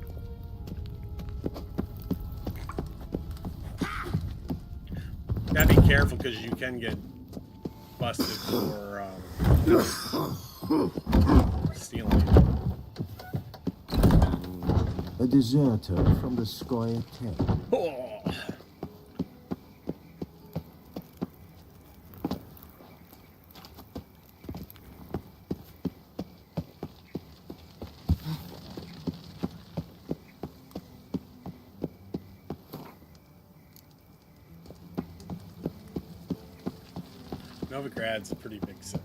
S1: Gotta be careful because you can get busted for stealing.
S17: A deserter from the Squire Tech.
S1: Oh. Novigrad's a pretty big city.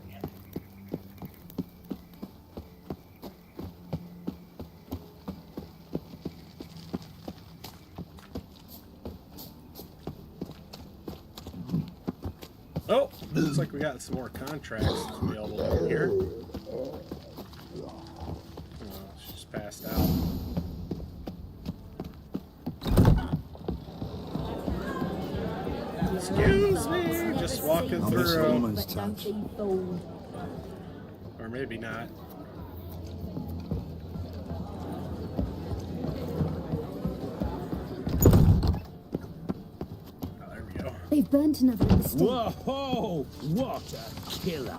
S1: Oh, looks like we got some more contracts available over here. Oh, she just passed out. Excuse me, just walking through. Or maybe not. Oh, there we go.
S7: They've burnt another in the stake.
S11: Whoa! What a killer!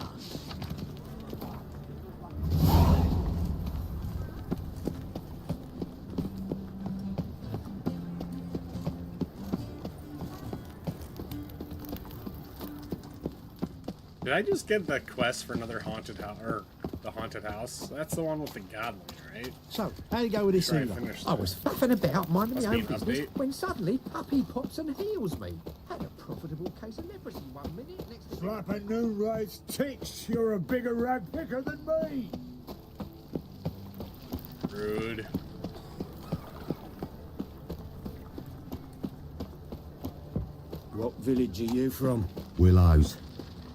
S1: Did I just get the quest for another haunted house, or the haunted house? That's the one with the godling, right?
S18: So, how'd you go with this
S1: Sure, I
S18: healer?
S1: finished
S18: I
S1: that.
S18: was faffing about minding
S1: Must
S18: my
S1: be
S18: own
S1: an
S18: business
S1: update.
S18: when suddenly Puppy pops and heals me. Had a profitable case of leprosy 1 minute, next
S4: Slap a new raised tits. You're a bigger rag picker than me.
S1: Rude.
S17: What village are you from?
S19: Willows.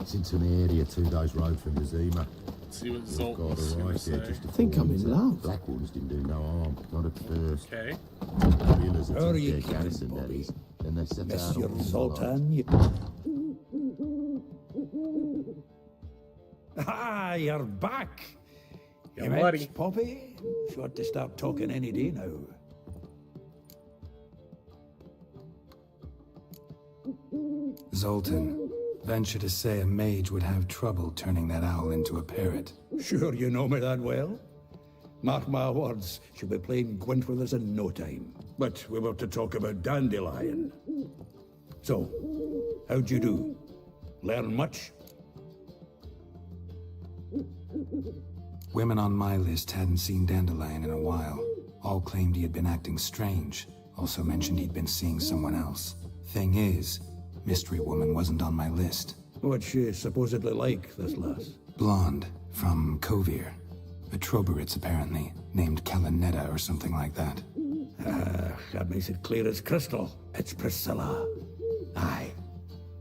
S19: It's into the area 2 days' road from Yazima.
S1: Let's see what
S19: God,
S1: Zoltan's
S19: all
S1: gonna
S19: right,
S1: say.
S19: yeah, just a
S18: Think I'm in
S19: forward.
S18: love.
S19: Blackwoods didn't do no harm, not at first.
S1: Okay.
S19: Realised
S3: How are
S19: it's
S3: you
S19: their
S3: keeping,
S19: garrison, that
S3: Bobby?
S19: is. Then they set out
S3: Monsieur
S19: on the
S3: Zoltan, you... Ah, you're back!
S1: Yeah,
S3: You
S1: buddy.
S3: met Poppy? Sure to start talking any day now.
S2: Zoltan, venture to say a mage would have trouble turning that owl into a parrot.
S3: Sure you know me that well. Mark my words, she'll be playing Gwent with us in no time. But we were to talk about Dandelion. So, how'd you do? Learn much?
S2: Women on my list hadn't seen Dandelion in a while. All claimed he had been acting strange. Also mentioned he'd been seeing someone else. Thing is, Mystery Woman wasn't on my list.
S3: What's she supposedly like, this lass?
S2: Blonde, from Kovir. A Troberitz, apparently, named Kalanetta or something like that.
S3: That makes it clear as crystal. It's Priscilla. Aye.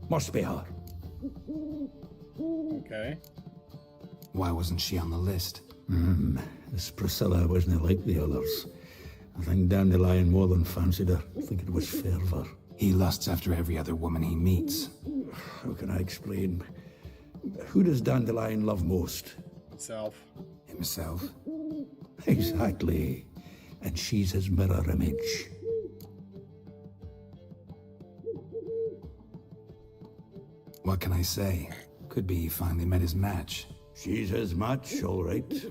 S3: Must be her.
S1: Okay.
S2: Why wasn't she on the list?
S3: This Priscilla wasn't like the others. I think Dandelion more than fancied her. I think it was fervour.
S2: He lusts after every other woman he meets.
S3: How can I explain? Who does Dandelion love most?
S1: Self.
S2: Himself.
S3: Exactly. And she's his mirror image.
S2: What can I say? Could be he finally met his match.
S3: She's his match, all right.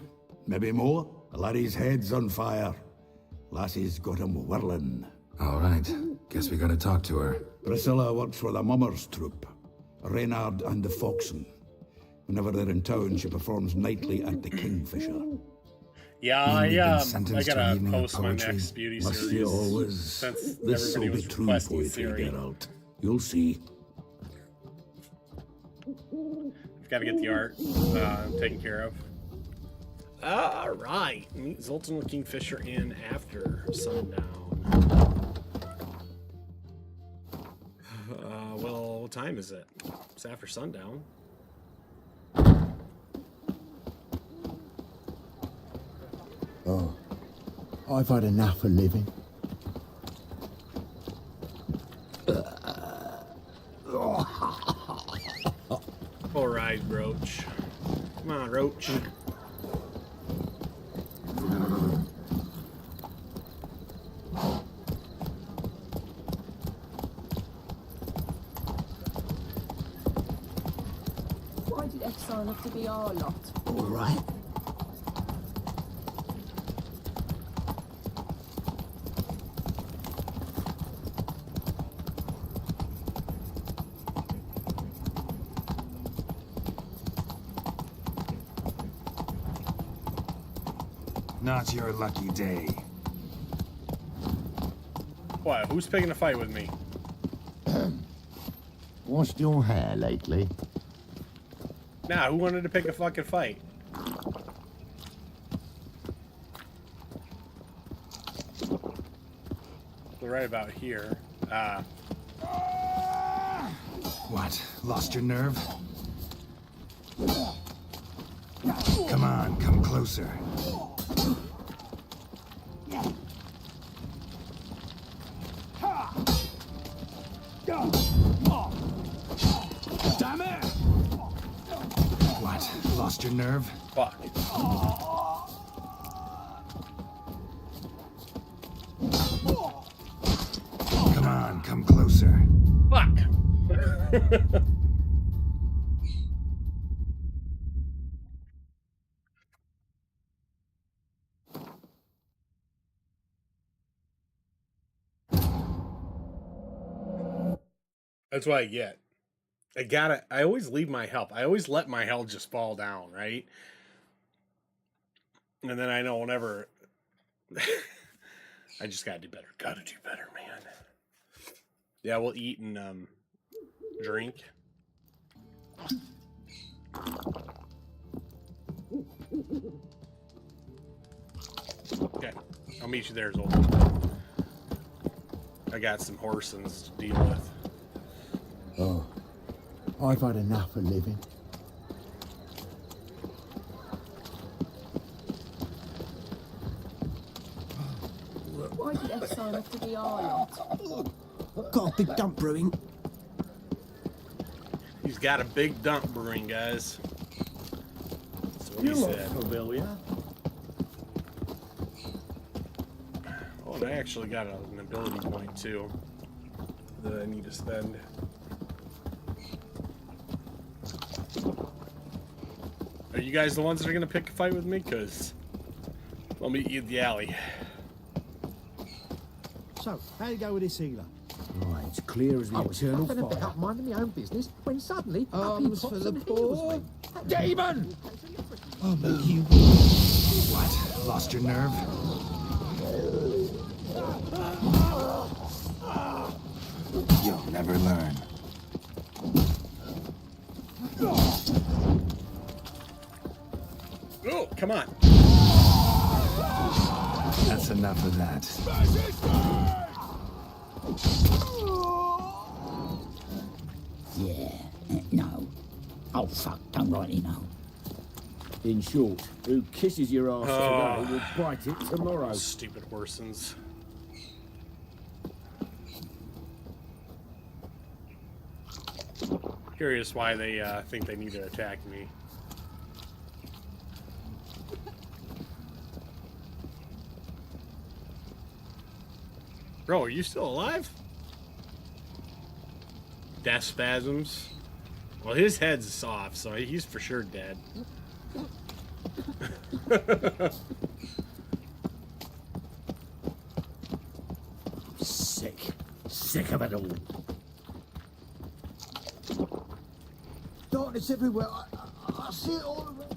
S3: Maybe more. The laddie's head's on fire. Lassie's got him whirling.
S2: All right. Guess we gotta talk to her.
S3: Priscilla works for the Mummers troupe. Reynard and the Foxen. Whenever they're in town, she performs nightly at the Kingfisher.
S1: Yeah,
S2: You've been
S1: I
S2: sentenced to an
S1: gotta
S2: evening of
S1: post my
S2: poetry.
S1: next beauty
S3: Must
S1: series.
S3: you always?
S1: Since
S3: This'll
S1: everybody
S3: be
S1: was
S3: true
S1: requesting
S3: poetry,
S1: Siri.
S3: Geralt. You'll see.
S1: I've got to get the art taken care of. All right. Meet Zoltan the Kingfisher Inn after sundown. Well, what time is it? It's after sundown.
S4: Oh, I've had enough of living.
S1: All right, Roach. Come on, Roach.
S16: Why did exile have to be our lot?
S4: All right.
S2: Not your lucky day.
S1: What? Who's picking a fight with me?
S4: Washed your hair lately?
S1: Nah, who wanted to pick a fucking fight? We're right about here.
S2: What? Lost your nerve? Come on, come closer.
S11: Damn it!
S2: What? Lost your nerve?
S1: Fuck.
S2: Come on, come closer.
S1: Fuck. That's what I get. I always leave my help. I always let my health just fall down, right? And then I know whenever I just gotta do better. Gotta do better, man. Yeah, we'll eat and drink. Okay. I'll meet you there, Zoltan. I got some horsens to deal with.
S4: Oh, I've had enough of living.
S16: Why did exile have to be our lot?
S12: Got a big dump brewing.
S1: He's got a big dump brewing, guys. That's what he said.
S18: Familiar.
S1: Oh, and I actually got an ability point too that I need to spend. Are you guys the ones that are gonna pick a fight with me? Cause I'll meet you in the alley.
S18: So, how you go with this healer?
S12: Right, it's clear as the eternal
S18: I've been
S12: fire.
S18: up minding my own business when suddenly
S12: Arms
S18: up he
S12: for the
S18: pops and heals
S12: poor.
S18: me.
S12: Demon! I'll meet you.
S2: What? Lost your nerve? You'll never learn.
S1: Oh, come on.
S2: That's enough of that.
S12: Yeah, no. Oh, fuck, don't rightly know. In short, who kisses your ass today will bite it tomorrow.
S1: Stupid horsens. Curious why they think they need to attack me. Bro, are you still alive? Death spasms. Well, his head's off, so he's for sure dead.
S12: Sick. Sick of it all.
S18: Darkness everywhere. I see it all around.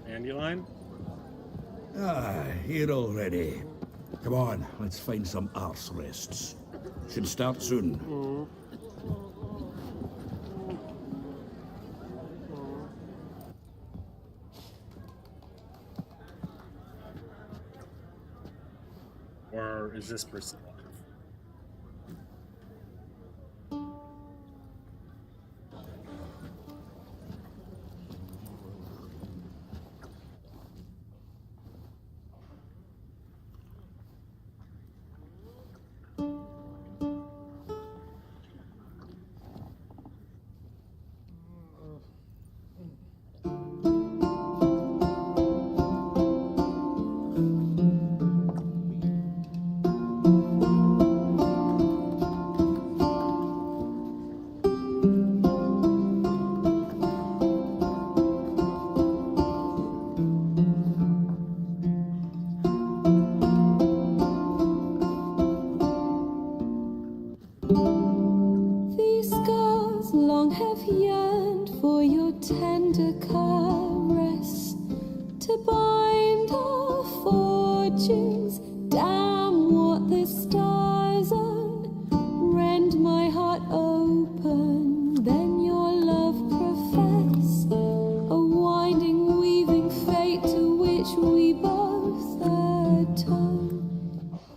S1: Dandelion?
S3: Ah, here already. Come on, let's find some arse rests. Should start soon.
S1: Or is this perspective?
S20: These scars long have yearned for your tender caress to bind our fortunes. Damn what the stars own. Rend my heart open, then your love profess. A winding, weaving fate to which we both atone.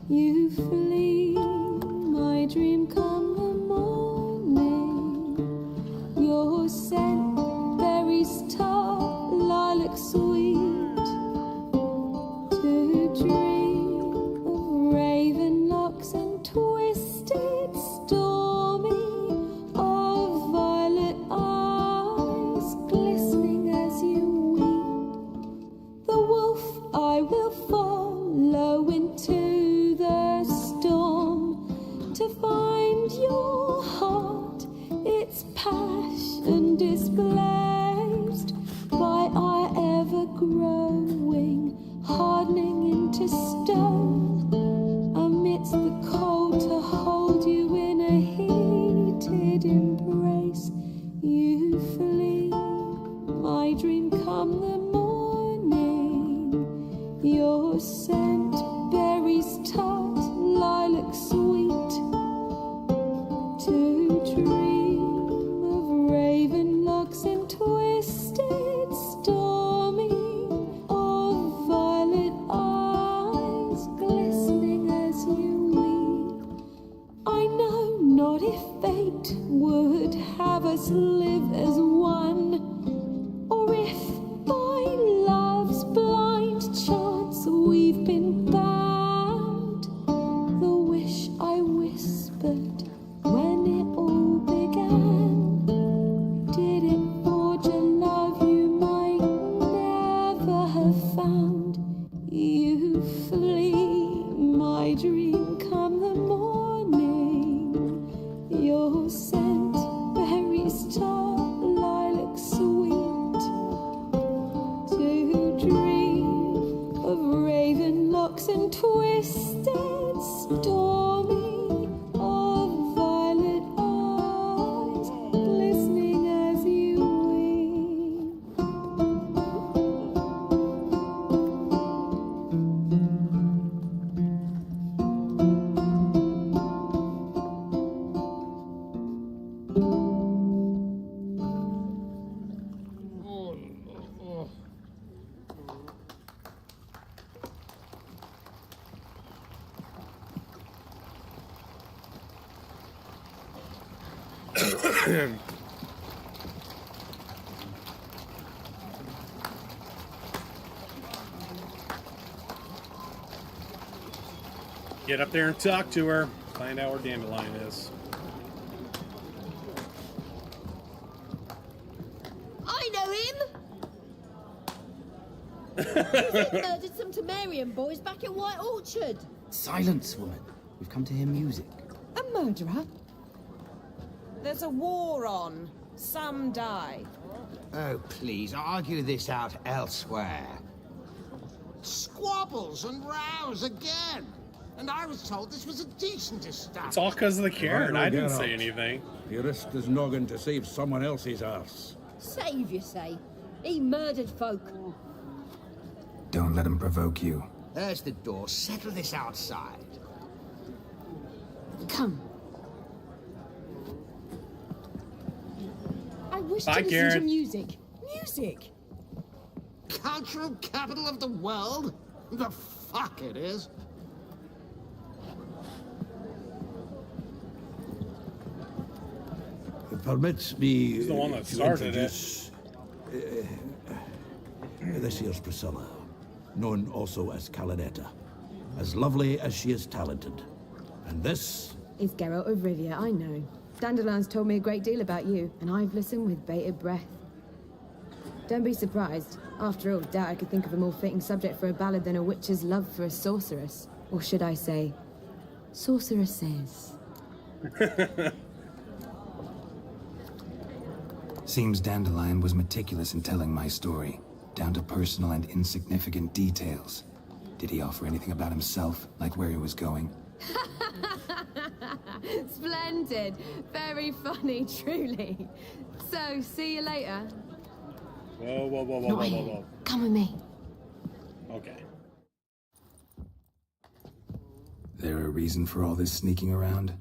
S20: You flee, my dream come the morning. Your scent berries tart, lilac sweet. To dream of raven locks and twisted stormy, of violet eyes glistening as you weep. The wolf I will follow into the storm to find your heart, its passion displaced by our ever growing, hardening into stone. Amidst the cold, to hold you in a heated embrace. You flee, my dream come the morning. Your scent berries tart, lilac sweet. To dream of raven locks and twisted stormy, of violet eyes glistening as you weep. I know not if fate would have us live as one, or if by love's blind chance we've been bound. The wish I whispered when it all began, did it forge a love you might never have found? You flee, my dream come the morning. Your scent berries tart, lilac sweet. To dream of raven locks and twisted stormy, of violet eyes glistening as you weep.
S1: Get up there and talk to her. Find out where Dandelion is.
S5: I know him! He murdered some Temerian boys back at White Orchard.
S14: Silence, woman. We've come to hear music.
S16: A murderer? There's a war on. Some die.
S13: Oh, please, argue this out elsewhere.
S6: Squabbles and rows again. And I was told this was a decent establishment.
S1: It's all because of the Karen. I didn't
S3: Get
S1: say
S3: out.
S1: anything.
S3: He risked his noggin to save someone else's arse.
S5: Save, you say? He murdered folk.
S2: Don't let him provoke you.
S18: There's the door. Settle this outside.
S8: Come. I wish
S1: Bye,
S8: to listen
S1: Karen.
S8: to music. Music!
S6: Cultural capital of the world? The fuck it is.
S3: Permits me
S1: He's the one that
S3: to
S1: started
S3: introduce this here's Priscilla, known also as Calinetta. As lovely as she is talented. And this
S8: It's Geralt of Rivia, I know. Dandelion's told me a great deal about you, and I've listened with bated breath. Don't be surprised. After all, doubt I could think of a more fitting subject for a ballad than a witch's love for a sorceress. Or should I say, sorceresses.
S2: Seems Dandelion was meticulous in telling my story, down to personal and insignificant details. Did he offer anything about himself, like where he was going?
S8: Splendid. Very funny, truly. So, see you later.
S1: Whoa, whoa, whoa, whoa,
S8: Not
S1: whoa,
S8: here.
S1: whoa,
S8: Come with me.
S1: whoa. Okay.
S2: There a reason for all this sneaking around?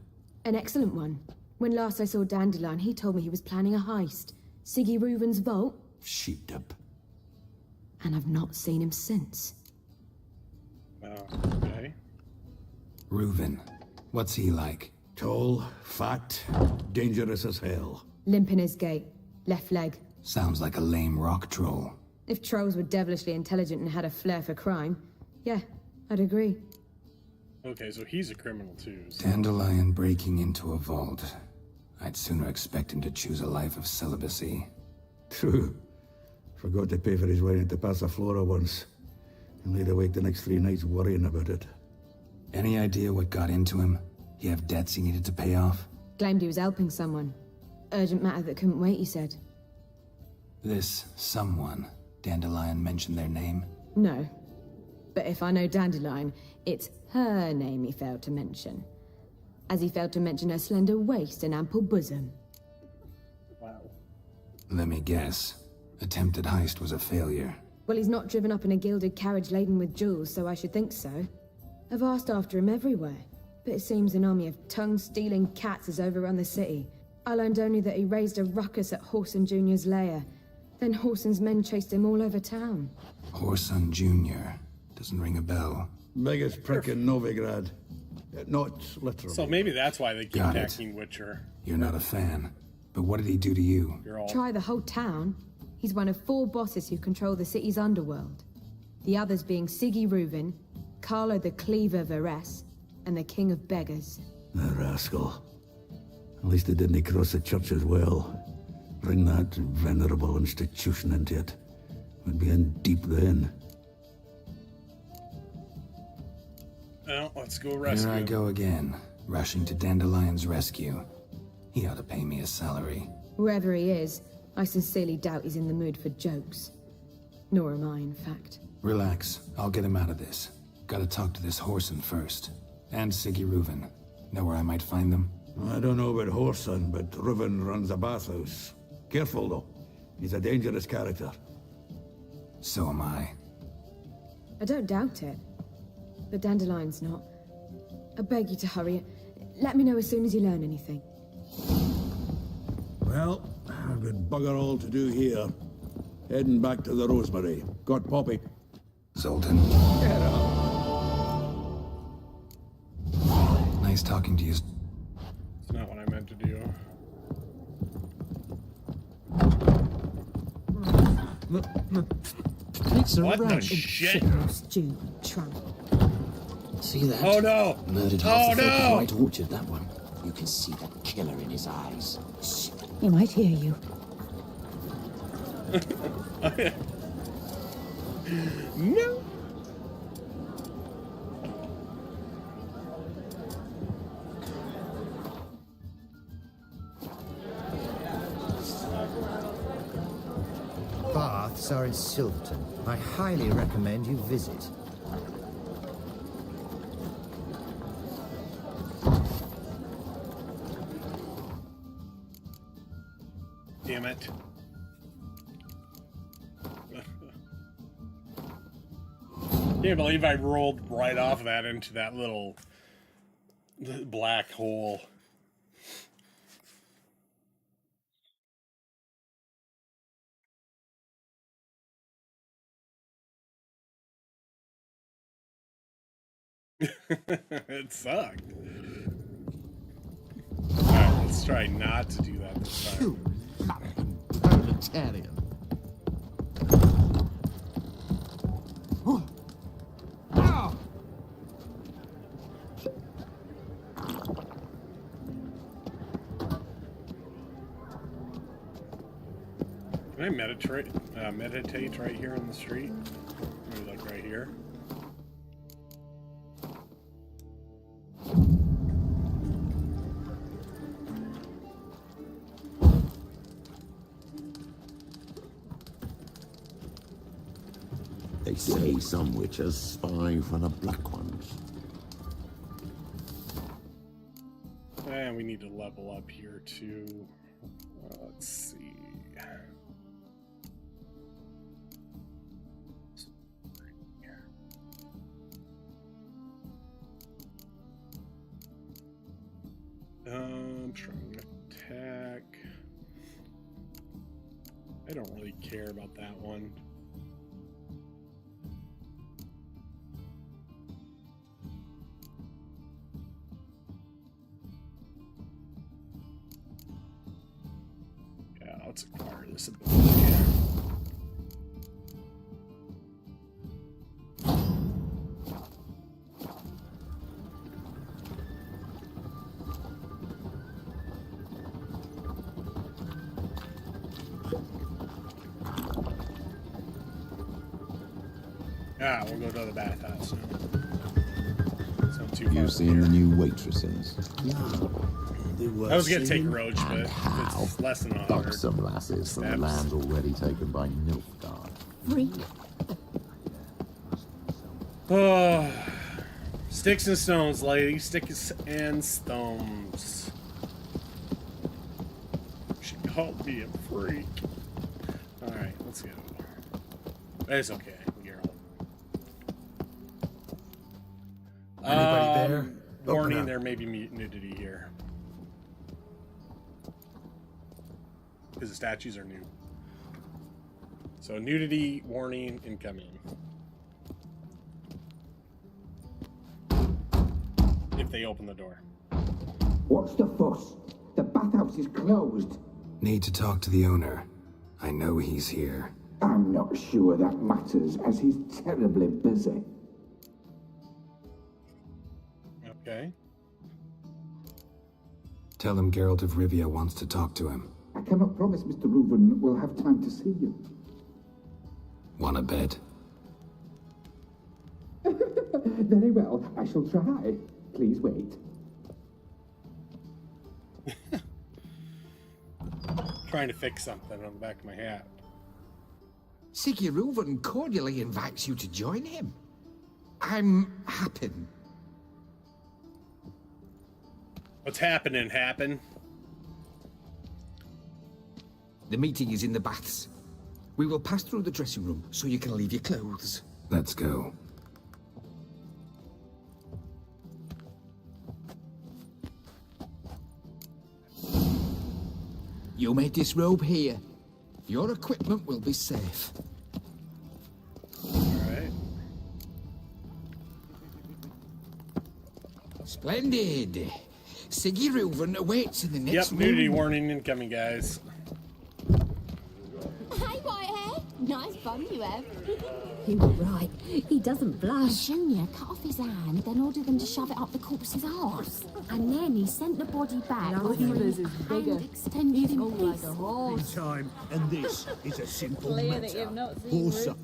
S8: An excellent one. When last I saw Dandelion, he told me he was planning a heist. Siggy Reuven's vault,
S3: sheepdip.
S8: and I've not seen him since.
S1: Okay.
S2: Reuven. What's he like?
S3: Tall, fat, dangerous as hell.
S8: Limp in his gait, left leg.
S2: Sounds like a lame rock troll.
S8: If trolls were devilishly intelligent and had a flair for crime, yeah, I'd agree.
S1: Okay, so he's a criminal too. So.
S2: Dandelion breaking into a vault. I'd sooner expect him to choose a life of celibacy.
S3: True. Forgot to pay for his way into Passiflora once. And laid awake the next 3 nights worrying about it.
S2: Any idea what got into him? He have debts he needed to pay off?
S8: Claimed he was helping someone. Urgent matter that couldn't wait, he said.
S2: This someone, Dandelion mentioned their name?
S8: No. But if I know Dandelion, it's her name he failed to mention. As he failed to mention her slender waist and ample bosom.
S1: Wow.
S2: Let me guess. Attempted heist was a failure.
S8: Well, he's not driven up in a gilded carriage laden with jewels, so I should think so. I've asked after him everywhere, but it seems an army of tongue-stealing cats has overrun the city. I learned only that he raised a ruckus at Horson Jr.'s lair. Then Horson's men chased him all over town.
S2: Horson Jr. Doesn't ring a bell.
S3: Biggest prick in Novigrad. Not literally.
S1: So maybe that's why they keep
S2: Got it.
S1: attacking Witcher.
S2: You're not a fan. But what did he do to you?
S1: You're all.
S8: Try the whole town. He's one of 4 bosses who control the city's underworld. The others being Siggy Reuven, Carlo the Cleaver Varese, and the King of Beggars.
S3: The rascal. At least they didn't cross the church as well. Bring that venerable institution into it. We'd be in deep then.
S1: Well, let's go rescue.
S2: Here I
S1: him.
S2: go again, rushing to Dandelion's rescue. He ought to pay me a salary.
S8: Wherever he is, I sincerely doubt he's in the mood for jokes. Nor am I, in fact.
S2: Relax, I'll get him out of this. Gotta talk to this Horson first. And Siggy Reuven. Know where I might find them?
S3: I don't know about Horson, but Reuven runs a bathhouse. Careful, though. He's a dangerous character.
S2: So am I.
S8: I don't doubt it. But Dandelion's not. I beg you to hurry. Let me know as soon as you learn anything.
S3: Well, I've got bugger all to do here. Heading back to the Rosemary. Got Poppy.
S2: Zoltan.
S3: Get up.
S2: Nice talking to you.
S1: It's not what I meant to do.
S10: Takes a
S1: What the
S10: run.
S1: shit?
S8: Stew, tramp.
S10: See that?
S1: Oh no!
S10: Murdered
S1: Oh,
S10: half the folk
S1: no!
S10: in White Orchard, that one. You can see that killer in his eyes. Shit.
S7: He might hear you.
S1: No!
S21: Baths are in Silverton. I highly recommend you visit.
S1: Damn it. Can't believe I rolled right off of that into that little black hole. It sucked. Alright, let's try not to do that this time.
S6: Proletarian.
S1: Can I meditate right here in the street? Maybe like right here.
S4: They say some witches spy for the black ones.
S1: And we need to level up here too. Let's see. Strong attack. I don't really care about that one. Yeah, let's acquire this ability. Ah, we'll go to the bathhouse now. It's not too far.
S19: You've seen the new waitresses?
S1: I was gonna take Roach, but it's less than 100.
S19: Buxom lasses from the land already taken by Nilfgaard.
S15: Freak.
S1: Oh, sticks and stones, lady. Sticks and stones. She called me a freak. Alright, let's go. It's okay, Geralt.
S13: Anybody there?
S1: Warning, there may be nudity here. Because the statues are new. So nudity, warning, incoming. If they open the door.
S3: What's the fuss? The bathhouse is closed.
S2: Need to talk to the owner. I know he's here.
S3: I'm not sure that matters, as he's terribly busy.
S1: Okay.
S2: Tell him Geralt of Rivia wants to talk to him.
S3: I cannot promise Mr. Reuven will have time to see you.
S2: Want a bed?
S3: Very well, I shall try. Please wait.
S1: Trying to fix something on the back of my hat.
S18: Siggy Reuven cordially invites you to join him. I'm happy.
S1: What's happening, happen?
S18: The meeting is in the baths. We will pass through the dressing room so you can leave your clothes.
S2: Let's go.
S18: You may disrobe here. Your equipment will be safe.
S1: Alright.
S18: Splendid. Siggy Reuven awaits in the next room.
S1: Nudity warning incoming, guys.
S10: Hey, Whitehair. Nice bum you have.
S15: You were right. He doesn't blush.
S10: Junior cut off his hand, then ordered them to shove it up the corpse's arse. And then he sent the body back.
S8: Now Evers is bigger.
S10: Extended in
S8: like
S10: peace.
S8: a horse.
S17: Time, and this is a simple
S8: Clear
S17: matter.
S8: that you've not seen
S17: Horse
S8: Ru-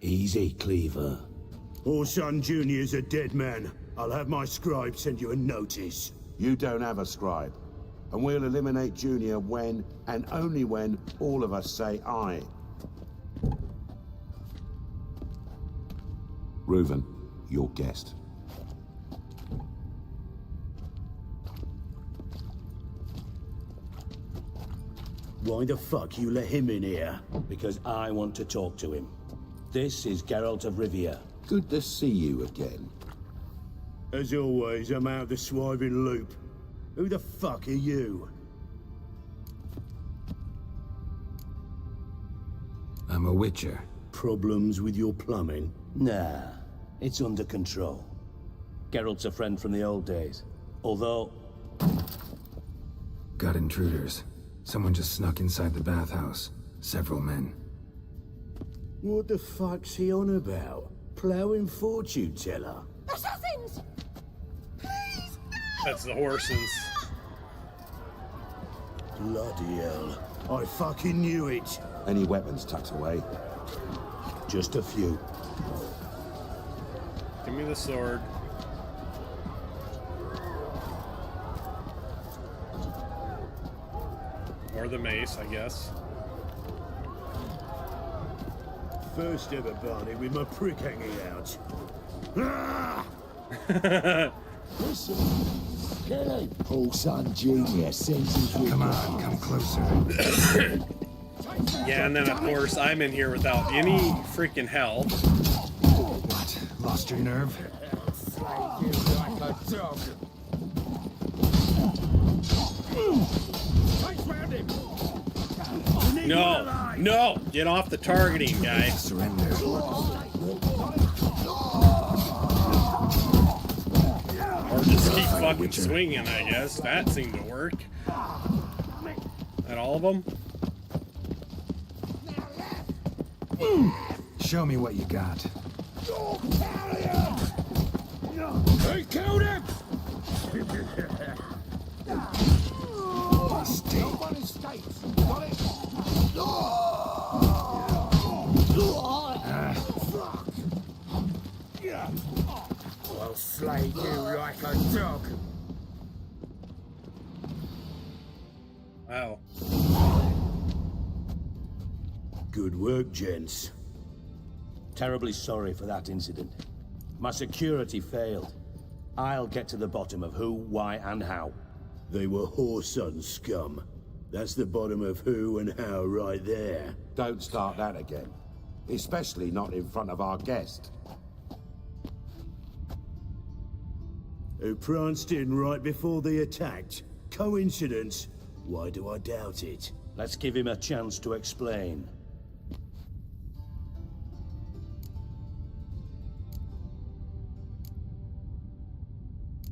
S13: Easy, Cleaver.
S17: Orson Jr.'s a dead man. I'll have my scribe send you a notice.
S9: You don't have a scribe. And we'll eliminate Junior when, and only when, all of us say aye.
S19: Reuven, your guest.
S9: Why the fuck you let him in here?
S11: Because I want to talk to him. This is Geralt of Rivia.
S9: Good to see you again. As always, I'm out of the swiving loop. Who the fuck are you?
S2: I'm a witcher.
S9: Problems with your plumbing?
S11: Nah, it's under control. Geralt's a friend from the old days. Although...
S2: Got intruders. Someone just snuck inside the bathhouse. Several men.
S9: What the fuck's he on about? Ploughing fortune teller?
S10: Assassins! Please!
S1: That's the Horsons.
S9: Bloody hell. I fucking knew it. Any weapons tucked away? Just a few.
S1: Give me the sword. Or the mace, I guess.
S9: First ever Barney with my prick hanging out. Ah!
S4: Listen, Kelly. Paul Son Jr. sends his
S2: Come on, come closer.
S1: Yeah, and then of course I'm in here without any freaking help.
S2: What? Lost your nerve?
S1: No, no, get off the targeting, guy.
S2: Surrender.
S1: Or just keep fucking swinging, I guess. That seemed to work. At all of them?
S2: Show me what you got.
S9: They killed him!
S4: Nobody escapes. Got it? Fuck. Yeah.
S18: I'll slay you like a dog.
S1: Wow.
S9: Good work, gents.
S11: Terribly sorry for that incident. My security failed. I'll get to the bottom of who, why, and how.
S9: They were Whoreson scum. That's the bottom of who and how right there.
S19: Don't start that again. Especially not in front of our guest.
S9: Who pranced in right before they attacked. Coincidence? Why do I doubt it?
S11: Let's give him a chance to explain.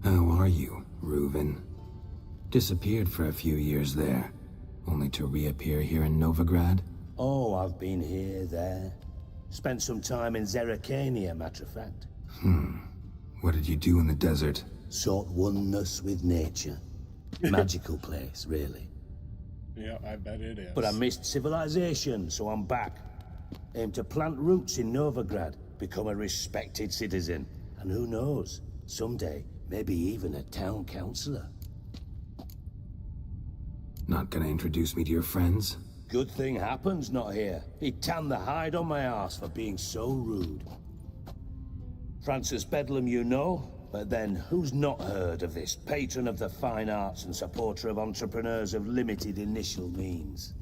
S2: How are you, Reuven? Disappeared for a few years there, only to reappear here in Novigrad?
S11: Oh, I've been here, there. Spent some time in Zerrikania, matter of fact.
S2: What did you do in the desert?
S11: Sought oneness with nature. Magical place, really.
S1: Yeah, I bet it is.
S11: But I missed civilization, so I'm back. Aim to plant roots in Novigrad, become a respected citizen. And who knows, someday, maybe even a town councillor.
S2: Not gonna introduce me to your friends?
S11: Good thing happens not here. He tanned the hide on my ass for being so rude. Francis Bedlam you know, but then who's not heard of this patron of the fine arts and supporter of entrepreneurs of limited initial means?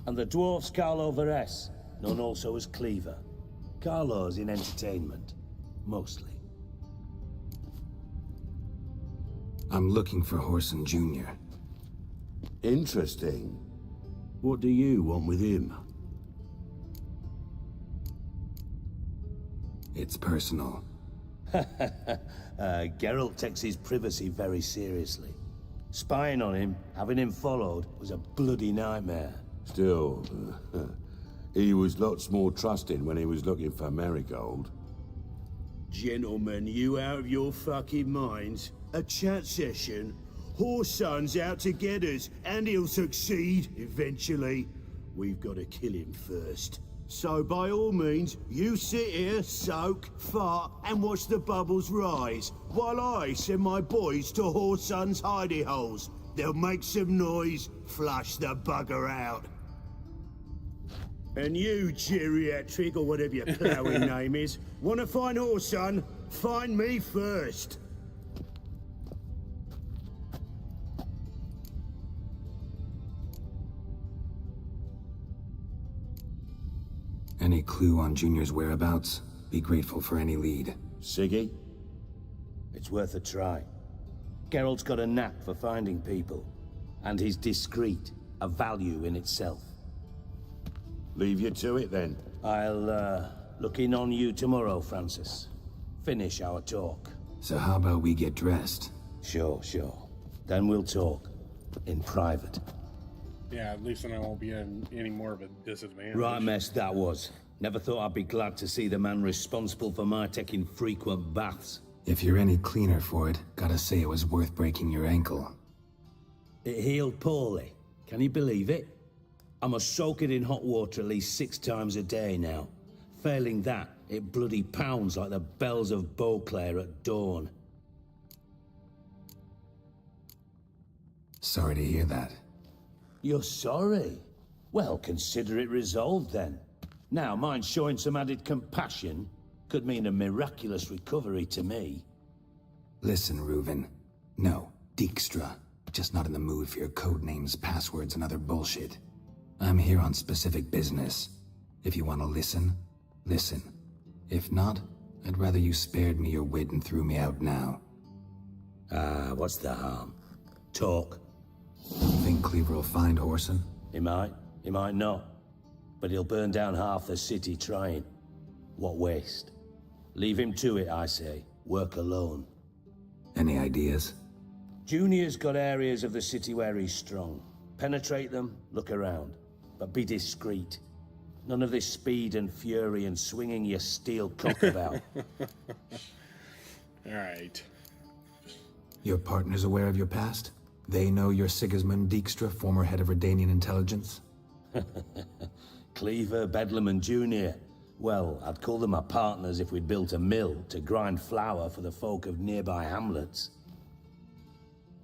S11: And the dwarf Carlo Veres, known also as Cleaver. Carlo's in entertainment, mostly.
S2: I'm looking for Whoreson Jr.
S9: Interesting. What do you want with him?
S2: It's personal.
S11: Geralt takes his privacy very seriously. Spying on him, having him followed, was a bloody nightmare.
S9: Still, he was lots more trusting when he was looking for Marigold. Gentlemen, you out of your fucking minds? A chat session? Whoreson's out to get us, and he'll succeed, eventually. We've got to kill him first. So by all means, you sit here, soak, fart, and watch the bubbles rise, while I send my boys to Whoreson's hidey holes. They'll make some noise, flush the bugger out. And you, geriatric, or whatever your ploughing name is, want to find Whoreson? Find me first.
S2: Any clue on Junior's whereabouts? Be grateful for any lead.
S11: Siggy? It's worth a try. Geralt's got a knack for finding people. And he's discreet, a value in itself.
S9: Leave you to it, then.
S11: I'll, look in on you tomorrow, Francis. Finish our talk.
S2: So how about we get dressed?
S11: Sure. Then we'll talk. In private.
S1: Yeah, at least then I won't be in any more of a disadvantage.
S11: Right mess that was. Never thought I'd be glad to see the man responsible for my taking frequent baths.
S2: If you're any cleaner for it, gotta say it was worth breaking your ankle.
S11: It healed poorly. Can you believe it? I must soak it in hot water at least 6 times a day now. Failing that, it bloody pounds like the bells of Beauclair at dawn.
S2: Sorry to hear that.
S11: You're sorry? Well, consider it resolved then. Now, mind showing some added compassion could mean a miraculous recovery to me.
S2: Listen, Reuven. No, Dijkstra. Just not in the mood for your code names, passwords, and other bullshit. I'm here on specific business. If you want to listen, listen. If not, I'd rather you spared me your wit and threw me out now.
S11: What's the harm? Talk.
S2: Think Cleaver will find Whoreson?
S11: He might not. But he'll burn down half the city trying. What waste? Leave him to it, I say. Work alone.
S2: Any ideas?
S11: Junior's got areas of the city where he's strong. Penetrate them, look around. But be discreet. None of this speed and fury and swinging your steel cock about.
S1: Alright.
S2: Your partner's aware of your past? They know you're Sigismund Dijkstra, former head of Redanian intelligence?
S11: Cleaver, Bedlam, and Junior. Well, I'd call them my partners if we'd built a mill to grind flour for the folk of nearby hamlets.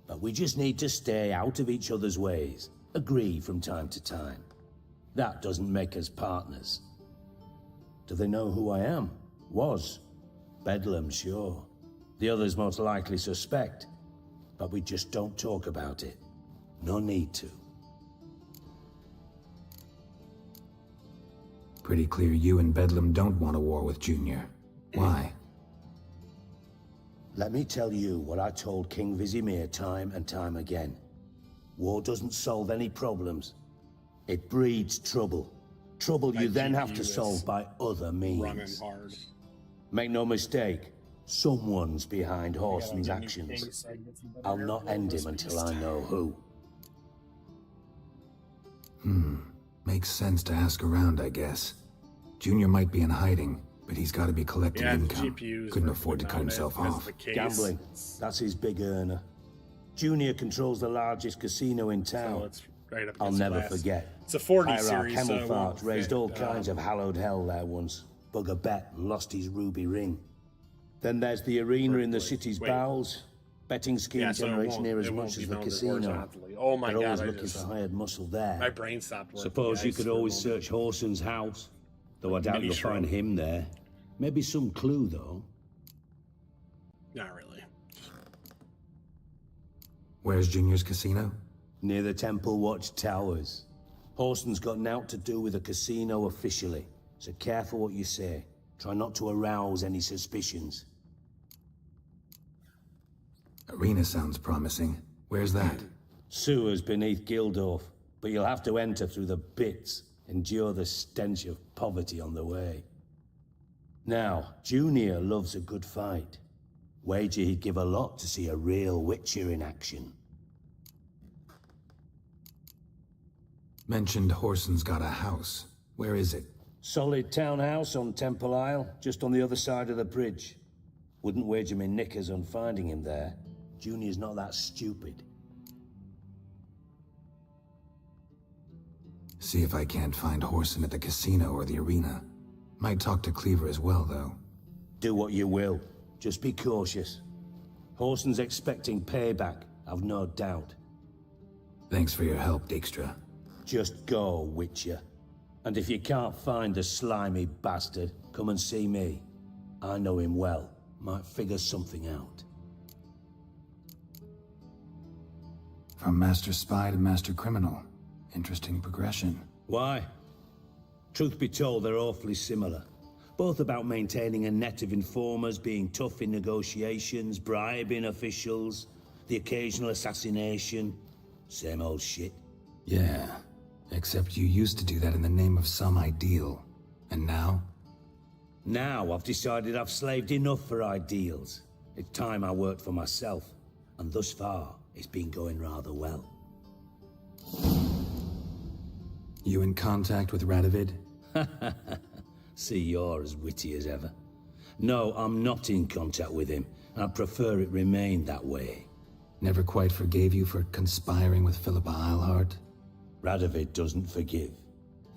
S11: But we just need to stay out of each other's ways. Agree from time to time. That doesn't make us partners. Do they know who I am? Was. Bedlam, sure. The others most likely suspect. But we just don't talk about it. No need to.
S2: Pretty clear you and Bedlam don't want a war with Junior. Why?
S11: Let me tell you what I told King Vizimir time and time again. War doesn't solve any problems. It breeds trouble. Trouble you then have to solve by other means.
S1: Running hard.
S11: Make no mistake, someone's behind Whoreson's actions. I'll not end him until I know who.
S2: Makes sense to ask around, I guess. Junior might be in hiding, but he's got to be collecting income. Couldn't afford to cut himself off.
S11: Gambling. That's his big earner. Junior controls the largest casino in town.
S1: Right up
S11: I'll never forget.
S1: It's a 40
S11: Hierarch
S1: series, so
S11: Hemmelfart raised all kinds of hallowed hell there once. Bugger bet and lost his ruby ring. Then there's the arena in the city's bowels. Betting scheme generates near as much as the casino.
S1: Oh my
S11: They're
S1: god,
S11: always looking for hired muscle there.
S1: My brain stopped working.
S11: Suppose you could always search Whoreson's house. Though I doubt you'll find him there. Maybe some clue, though.
S1: Not really.
S2: Where's Junior's casino?
S11: Near the Temple Watch Towers. Whoreson's got naught to do with the casino officially. So careful what you say. Try not to arouse any suspicions.
S2: Arena sounds promising. Where's that?
S11: Sewers beneath Gildorf, but you'll have to enter through the bits, endure the stench of poverty on the way. Now, Junior loves a good fight. Wager he'd give a lot to see a real Witcher in action.
S2: Mentioned Whoreson's got a house. Where is it?
S11: Solid townhouse on Temple Isle, just on the other side of the bridge. Wouldn't wager me knickers on finding him there. Junior's not that stupid.
S2: See if I can't find Whoreson at the casino or the arena. Might talk to Cleaver as well, though.
S11: Do what you will. Just be cautious. Whoreson's expecting payback, I've no doubt.
S2: Thanks for your help, Dijkstra.
S11: Just go, Witcher. And if you can't find the slimy bastard, come and see me. I know him well. Might figure something out.
S2: From Master Spy to Master Criminal. Interesting progression.
S11: Why? Truth be told, they're awfully similar. Both about maintaining a net of informers, being tough in negotiations, bribing officials, the occasional assassination. Same old shit.
S2: Yeah, except you used to do that in the name of some ideal. And now?
S11: Now I've decided I've slaved enough for ideals. It's time I worked for myself. And thus far, it's been going rather well.
S2: You in contact with Radovid?
S11: See, you're as witty as ever. No, I'm not in contact with him. I prefer it remained that way.
S2: Never quite forgave you for conspiring with Philippa Eilhart?
S11: Radovid doesn't forgive.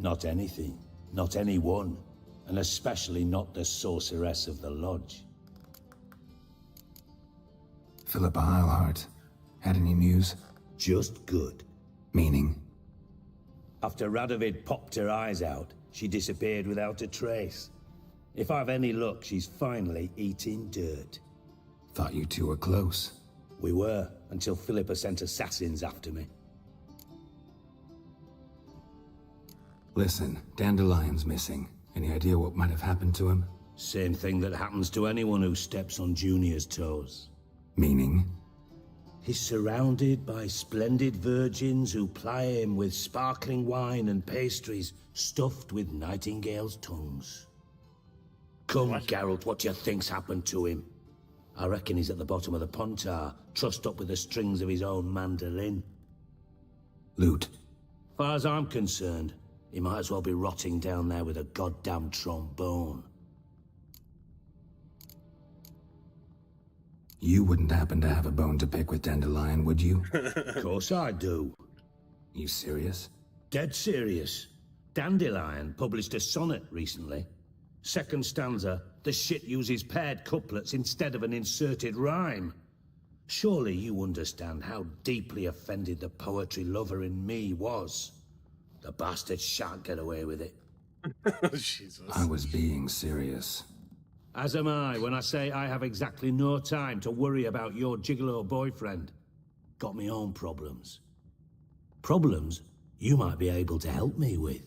S11: Not anything. Not anyone. And especially not the sorceress of the Lodge.
S2: Philippa Eilhart. Had any news?
S11: Just good.
S2: Meaning?
S11: After Radovid popped her eyes out, she disappeared without a trace. If I've any luck, she's finally eating dirt.
S2: Thought you two were close.
S11: We were, until Philippa sent assassins after me.
S2: Listen, Dandelion's missing. Any idea what might have happened to him?
S11: Same thing that happens to anyone who steps on Junior's toes.
S2: Meaning?
S11: He's surrounded by splendid virgins who ply him with sparkling wine and pastries stuffed with nightingales' tongues. Come, Geralt, what do you think's happened to him? I reckon he's at the bottom of the Pontar, trussed up with the strings of his own mandolin.
S2: Loot.
S11: Far as I'm concerned, he might as well be rotting down there with a goddamn trombone.
S2: You wouldn't happen to have a bone to pick with Dandelion, would you?
S11: Of course I do.
S2: You serious?
S11: Dead serious. Dandelion published a sonnet recently. Second stanza, the shit uses paired couplets instead of an inserted rhyme. Surely you understand how deeply offended the poetry lover in me was. The bastard shan't get away with it.
S1: Jesus.
S2: I was being serious.
S11: As am I when I say I have exactly no time to worry about your gigolo boyfriend. Got me own problems. Problems you might be able to help me with.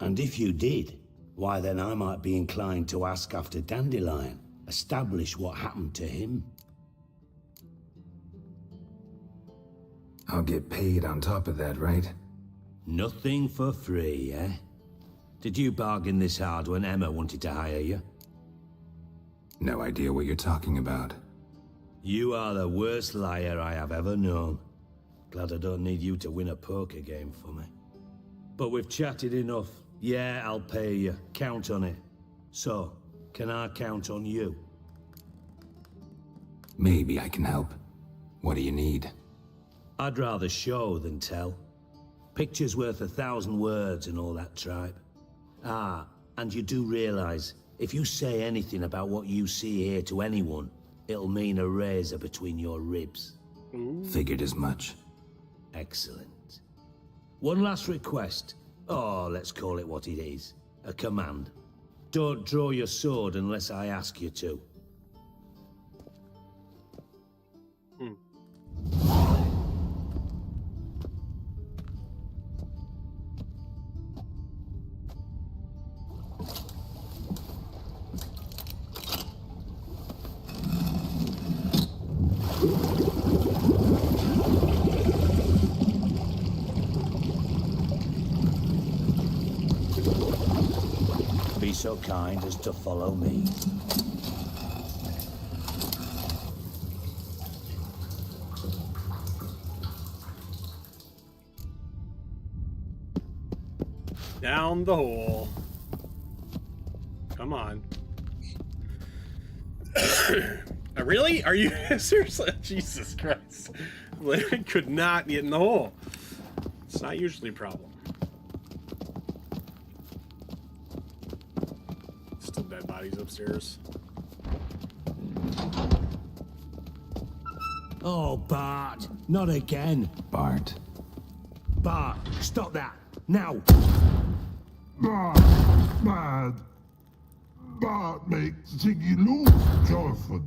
S11: And if you did, why then I might be inclined to ask after Dandelion, establish what happened to him.
S2: I'll get paid on top of that, right?
S11: Nothing for free, eh? Did you bargain this hard when Emma wanted to hire you?
S2: No idea what you're talking about.
S11: You are the worst liar I have ever known. Glad I don't need you to win a poker game for me. But we've chatted enough. Yeah, I'll pay you. Count on it. So, can I count on you?
S2: Maybe I can help. What do you need?
S11: I'd rather show than tell. Picture's worth 1,000 words and all that tripe. Ah, and you do realize, if you say anything about what you see here to anyone, it'll mean a razor between your ribs.
S2: Figured as much.
S11: Excellent. One last request. Oh, let's call it what it is. A command. Don't draw your sword unless I ask you to. Be so kind as to follow me.
S1: Down the hole. Come on. Really? Are you seriously? Jesus Christ. Larry could not get in the hole. It's not usually a problem. Still dead bodies upstairs.
S11: Oh, Bart. Not again.
S2: Bart.
S11: Bart, stop that. Now.
S4: Bart makes Ziggy lose, Jonathan.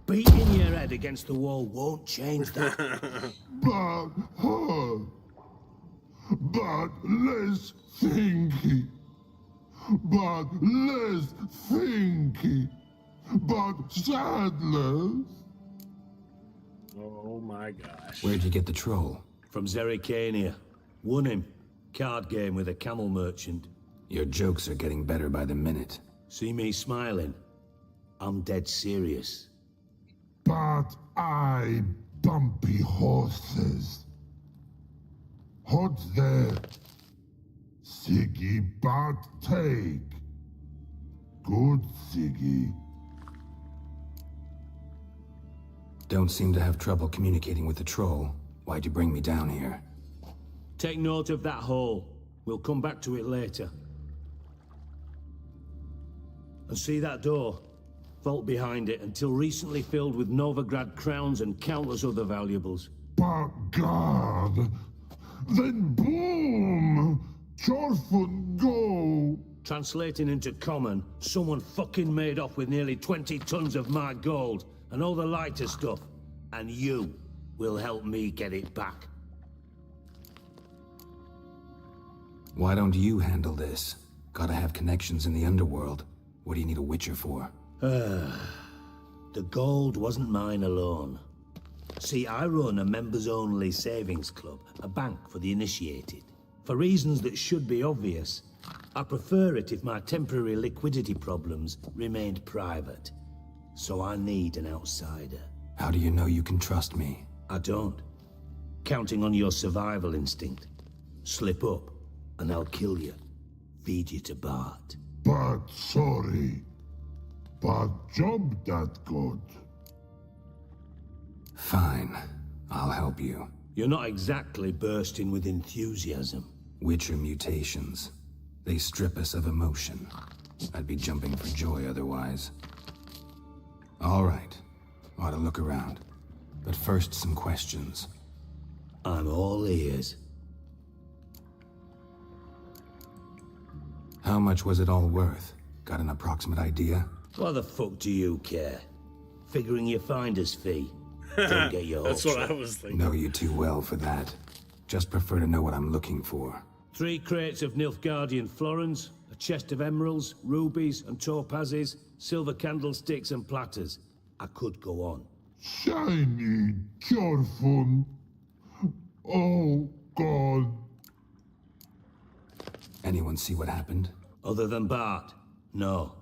S11: Beating your head against the wall won't change that.
S4: Bart, but less thinky. But less thinky. But sadless.
S1: Oh my gosh.
S2: Where'd you get the troll?
S11: From Zerrikania. Won him. Card game with a camel merchant.
S2: Your jokes are getting better by the minute.
S11: See me smiling? I'm dead serious.
S4: But I bumpy horses. Hot there. Siggy but take. Good Siggy.
S2: Don't seem to have trouble communicating with the troll. Why'd you bring me down here?
S11: Take note of that hole. We'll come back to it later. And see that door? Vault behind it, until recently filled with Novigrad crowns and countless other valuables.
S4: But God, then boom! Chorfun go!
S11: Translating into common, someone fucking made off with nearly 20 tons of my gold, and all the lighter stuff. And you will help me get it back.
S2: Why don't you handle this? Gotta have connections in the underworld. What do you need a Witcher for?
S11: The gold wasn't mine alone. See, I run a members-only savings club, a bank for the initiated. For reasons that should be obvious, I prefer it if my temporary liquidity problems remained private. So I need an outsider.
S2: How do you know you can trust me?
S11: I don't. Counting on your survival instinct. Slip up, and I'll kill you. Feed you to Bart.
S4: But sorry. But job that good.
S2: Fine. I'll help you.
S11: You're not exactly bursting with enthusiasm.
S2: Witcher mutations. They strip us of emotion. I'd be jumping for joy otherwise. All right. Ought to look around. But first, some questions.
S11: I'm all ears.
S2: How much was it all worth? Got an approximate idea?
S11: Why the fuck do you care? Figuring your finder's fee. Don't get your
S1: That's
S11: hopes
S1: what
S11: up.
S1: I was thinking.
S2: Know you too well for that. Just prefer to know what I'm looking for.
S11: 3 crates of Nilfgaardian florins, a chest of emeralds, rubies and topazes, silver candlesticks and platters. I could go on.
S4: Shiny Chorfun. Oh, God.
S2: Anyone see what happened?
S11: Other than Bart? No.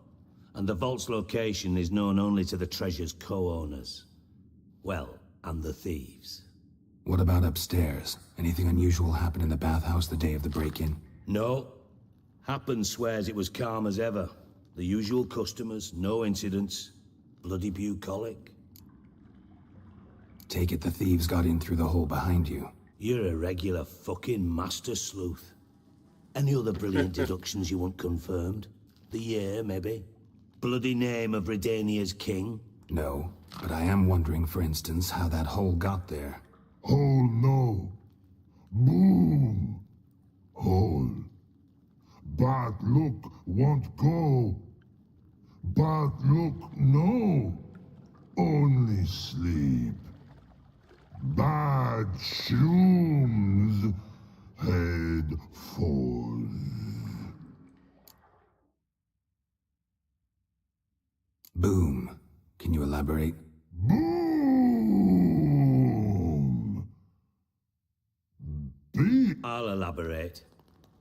S11: And the vault's location is known only to the treasure's co-owners. Well, and the thieves.
S2: What about upstairs? Anything unusual happen in the bathhouse the day of the break-in?
S11: No. Happen swears it was calm as ever. The usual customers, no incidents. Bloody bucolic.
S2: Take it the thieves got in through the hole behind you.
S11: You're a regular fucking master sleuth. Any other brilliant deductions you want confirmed? The year, maybe? Bloody name of Redania's king?
S2: No, but I am wondering, for instance, how that hole got there.
S4: Hole no. Boom. Hole. But look won't go. But look no. Only sleep. Bad shrooms. Head falls.
S2: Boom. Can you elaborate?
S4: Boom!
S11: I'll elaborate.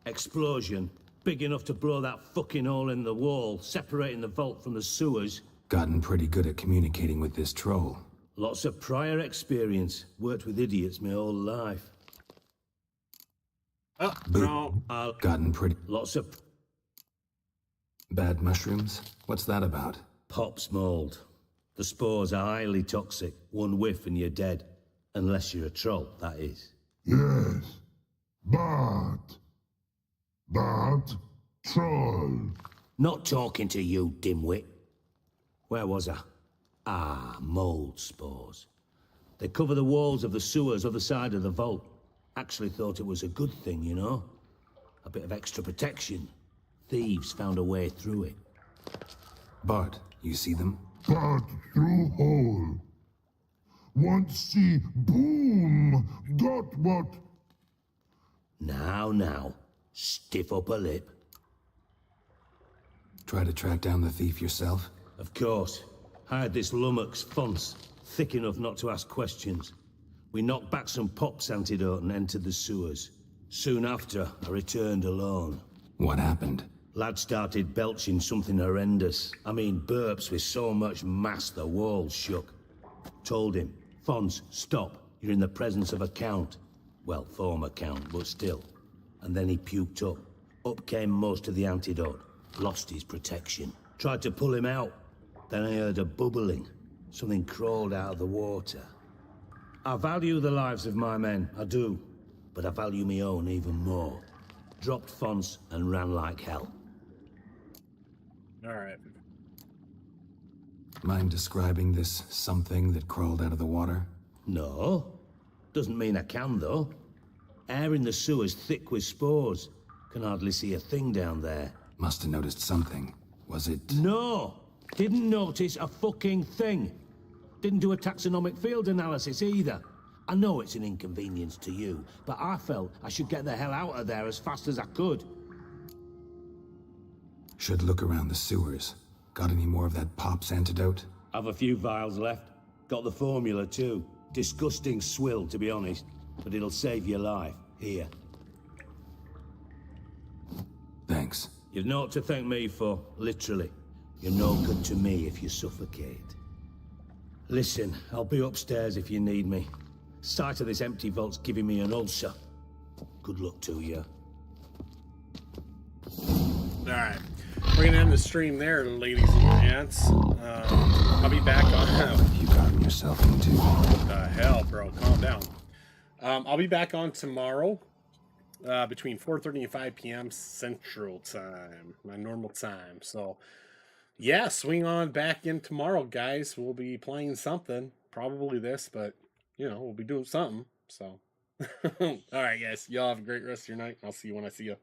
S11: Explosion. Big enough to blow that fucking hole in the wall, separating the vault from the sewers.
S2: Gotten pretty good at communicating with this troll.
S11: Lots of prior experience. Worked with idiots my whole life.
S2: Boom.
S11: I'll...
S2: Gotten pretty...
S11: Lots of...
S2: Bad mushrooms? What's that about?
S11: Pops mold. The spores are highly toxic. One whiff and you're dead. Unless you're a troll, that is.
S4: Yes. But troll.
S11: Not talking to you, dimwit. Where was I? Ah, mold spores. They cover the walls of the sewers other side of the vault. Actually thought it was a good thing, you know? A bit of extra protection. Thieves found a way through it.
S2: Bart, you see them?
S4: But through hole. Want see boom. Got what?
S11: Now, stiff upper lip.
S2: Try to track down the thief yourself?
S11: Of course. I had this lummox, Fons, thick enough not to ask questions. We knocked back some Pop's antidote and entered the sewers. Soon after, I returned alone.
S2: What happened?
S11: Lad started belching something horrendous. I mean, burps with so much mass the walls shook. Told him, Fons, stop. You're in the presence of a count. Well, former count, but still. And then he puked up. Up came most of the antidote. Lost his protection. Tried to pull him out. Then I heard a bubbling. Something crawled out of the water. I value the lives of my men, I do. But I value my own even more. Dropped Fons and ran like hell.
S1: Alright.
S2: Mind describing this something that crawled out of the water?
S11: No. Doesn't mean I can, though. Air in the sewer's thick with spores. Can hardly see a thing down there.
S2: Must have noticed something. Was it...
S11: No! Didn't notice a fucking thing. Didn't do a taxonomic field analysis either. I know it's an inconvenience to you, but I felt I should get the hell out of there as fast as I could.
S2: Should look around the sewers. Got any more of that Pop's antidote?
S11: I've a few vials left. Got the formula too. Disgusting swill, to be honest. But it'll save your life. Here.
S2: Thanks.
S11: You've naught to thank me for, literally. You're no good to me if you suffocate. Listen, I'll be upstairs if you need me. Sight of this empty vault's giving me an ulcer. Good luck to you.
S1: Alright. We're gonna end the stream there, ladies and gents. I'll be back on...
S2: You gotten yourself into?
S1: Hell, bro. Calm down. I'll be back on tomorrow between 4:30 and 5 p.m. Central Time, my normal time. So, yeah, swing on back in tomorrow, guys. We'll be playing something. Probably this, but, you know, we'll be doing something. So, all right, guys. Y'all have a great rest of your night. I'll see you when I see you.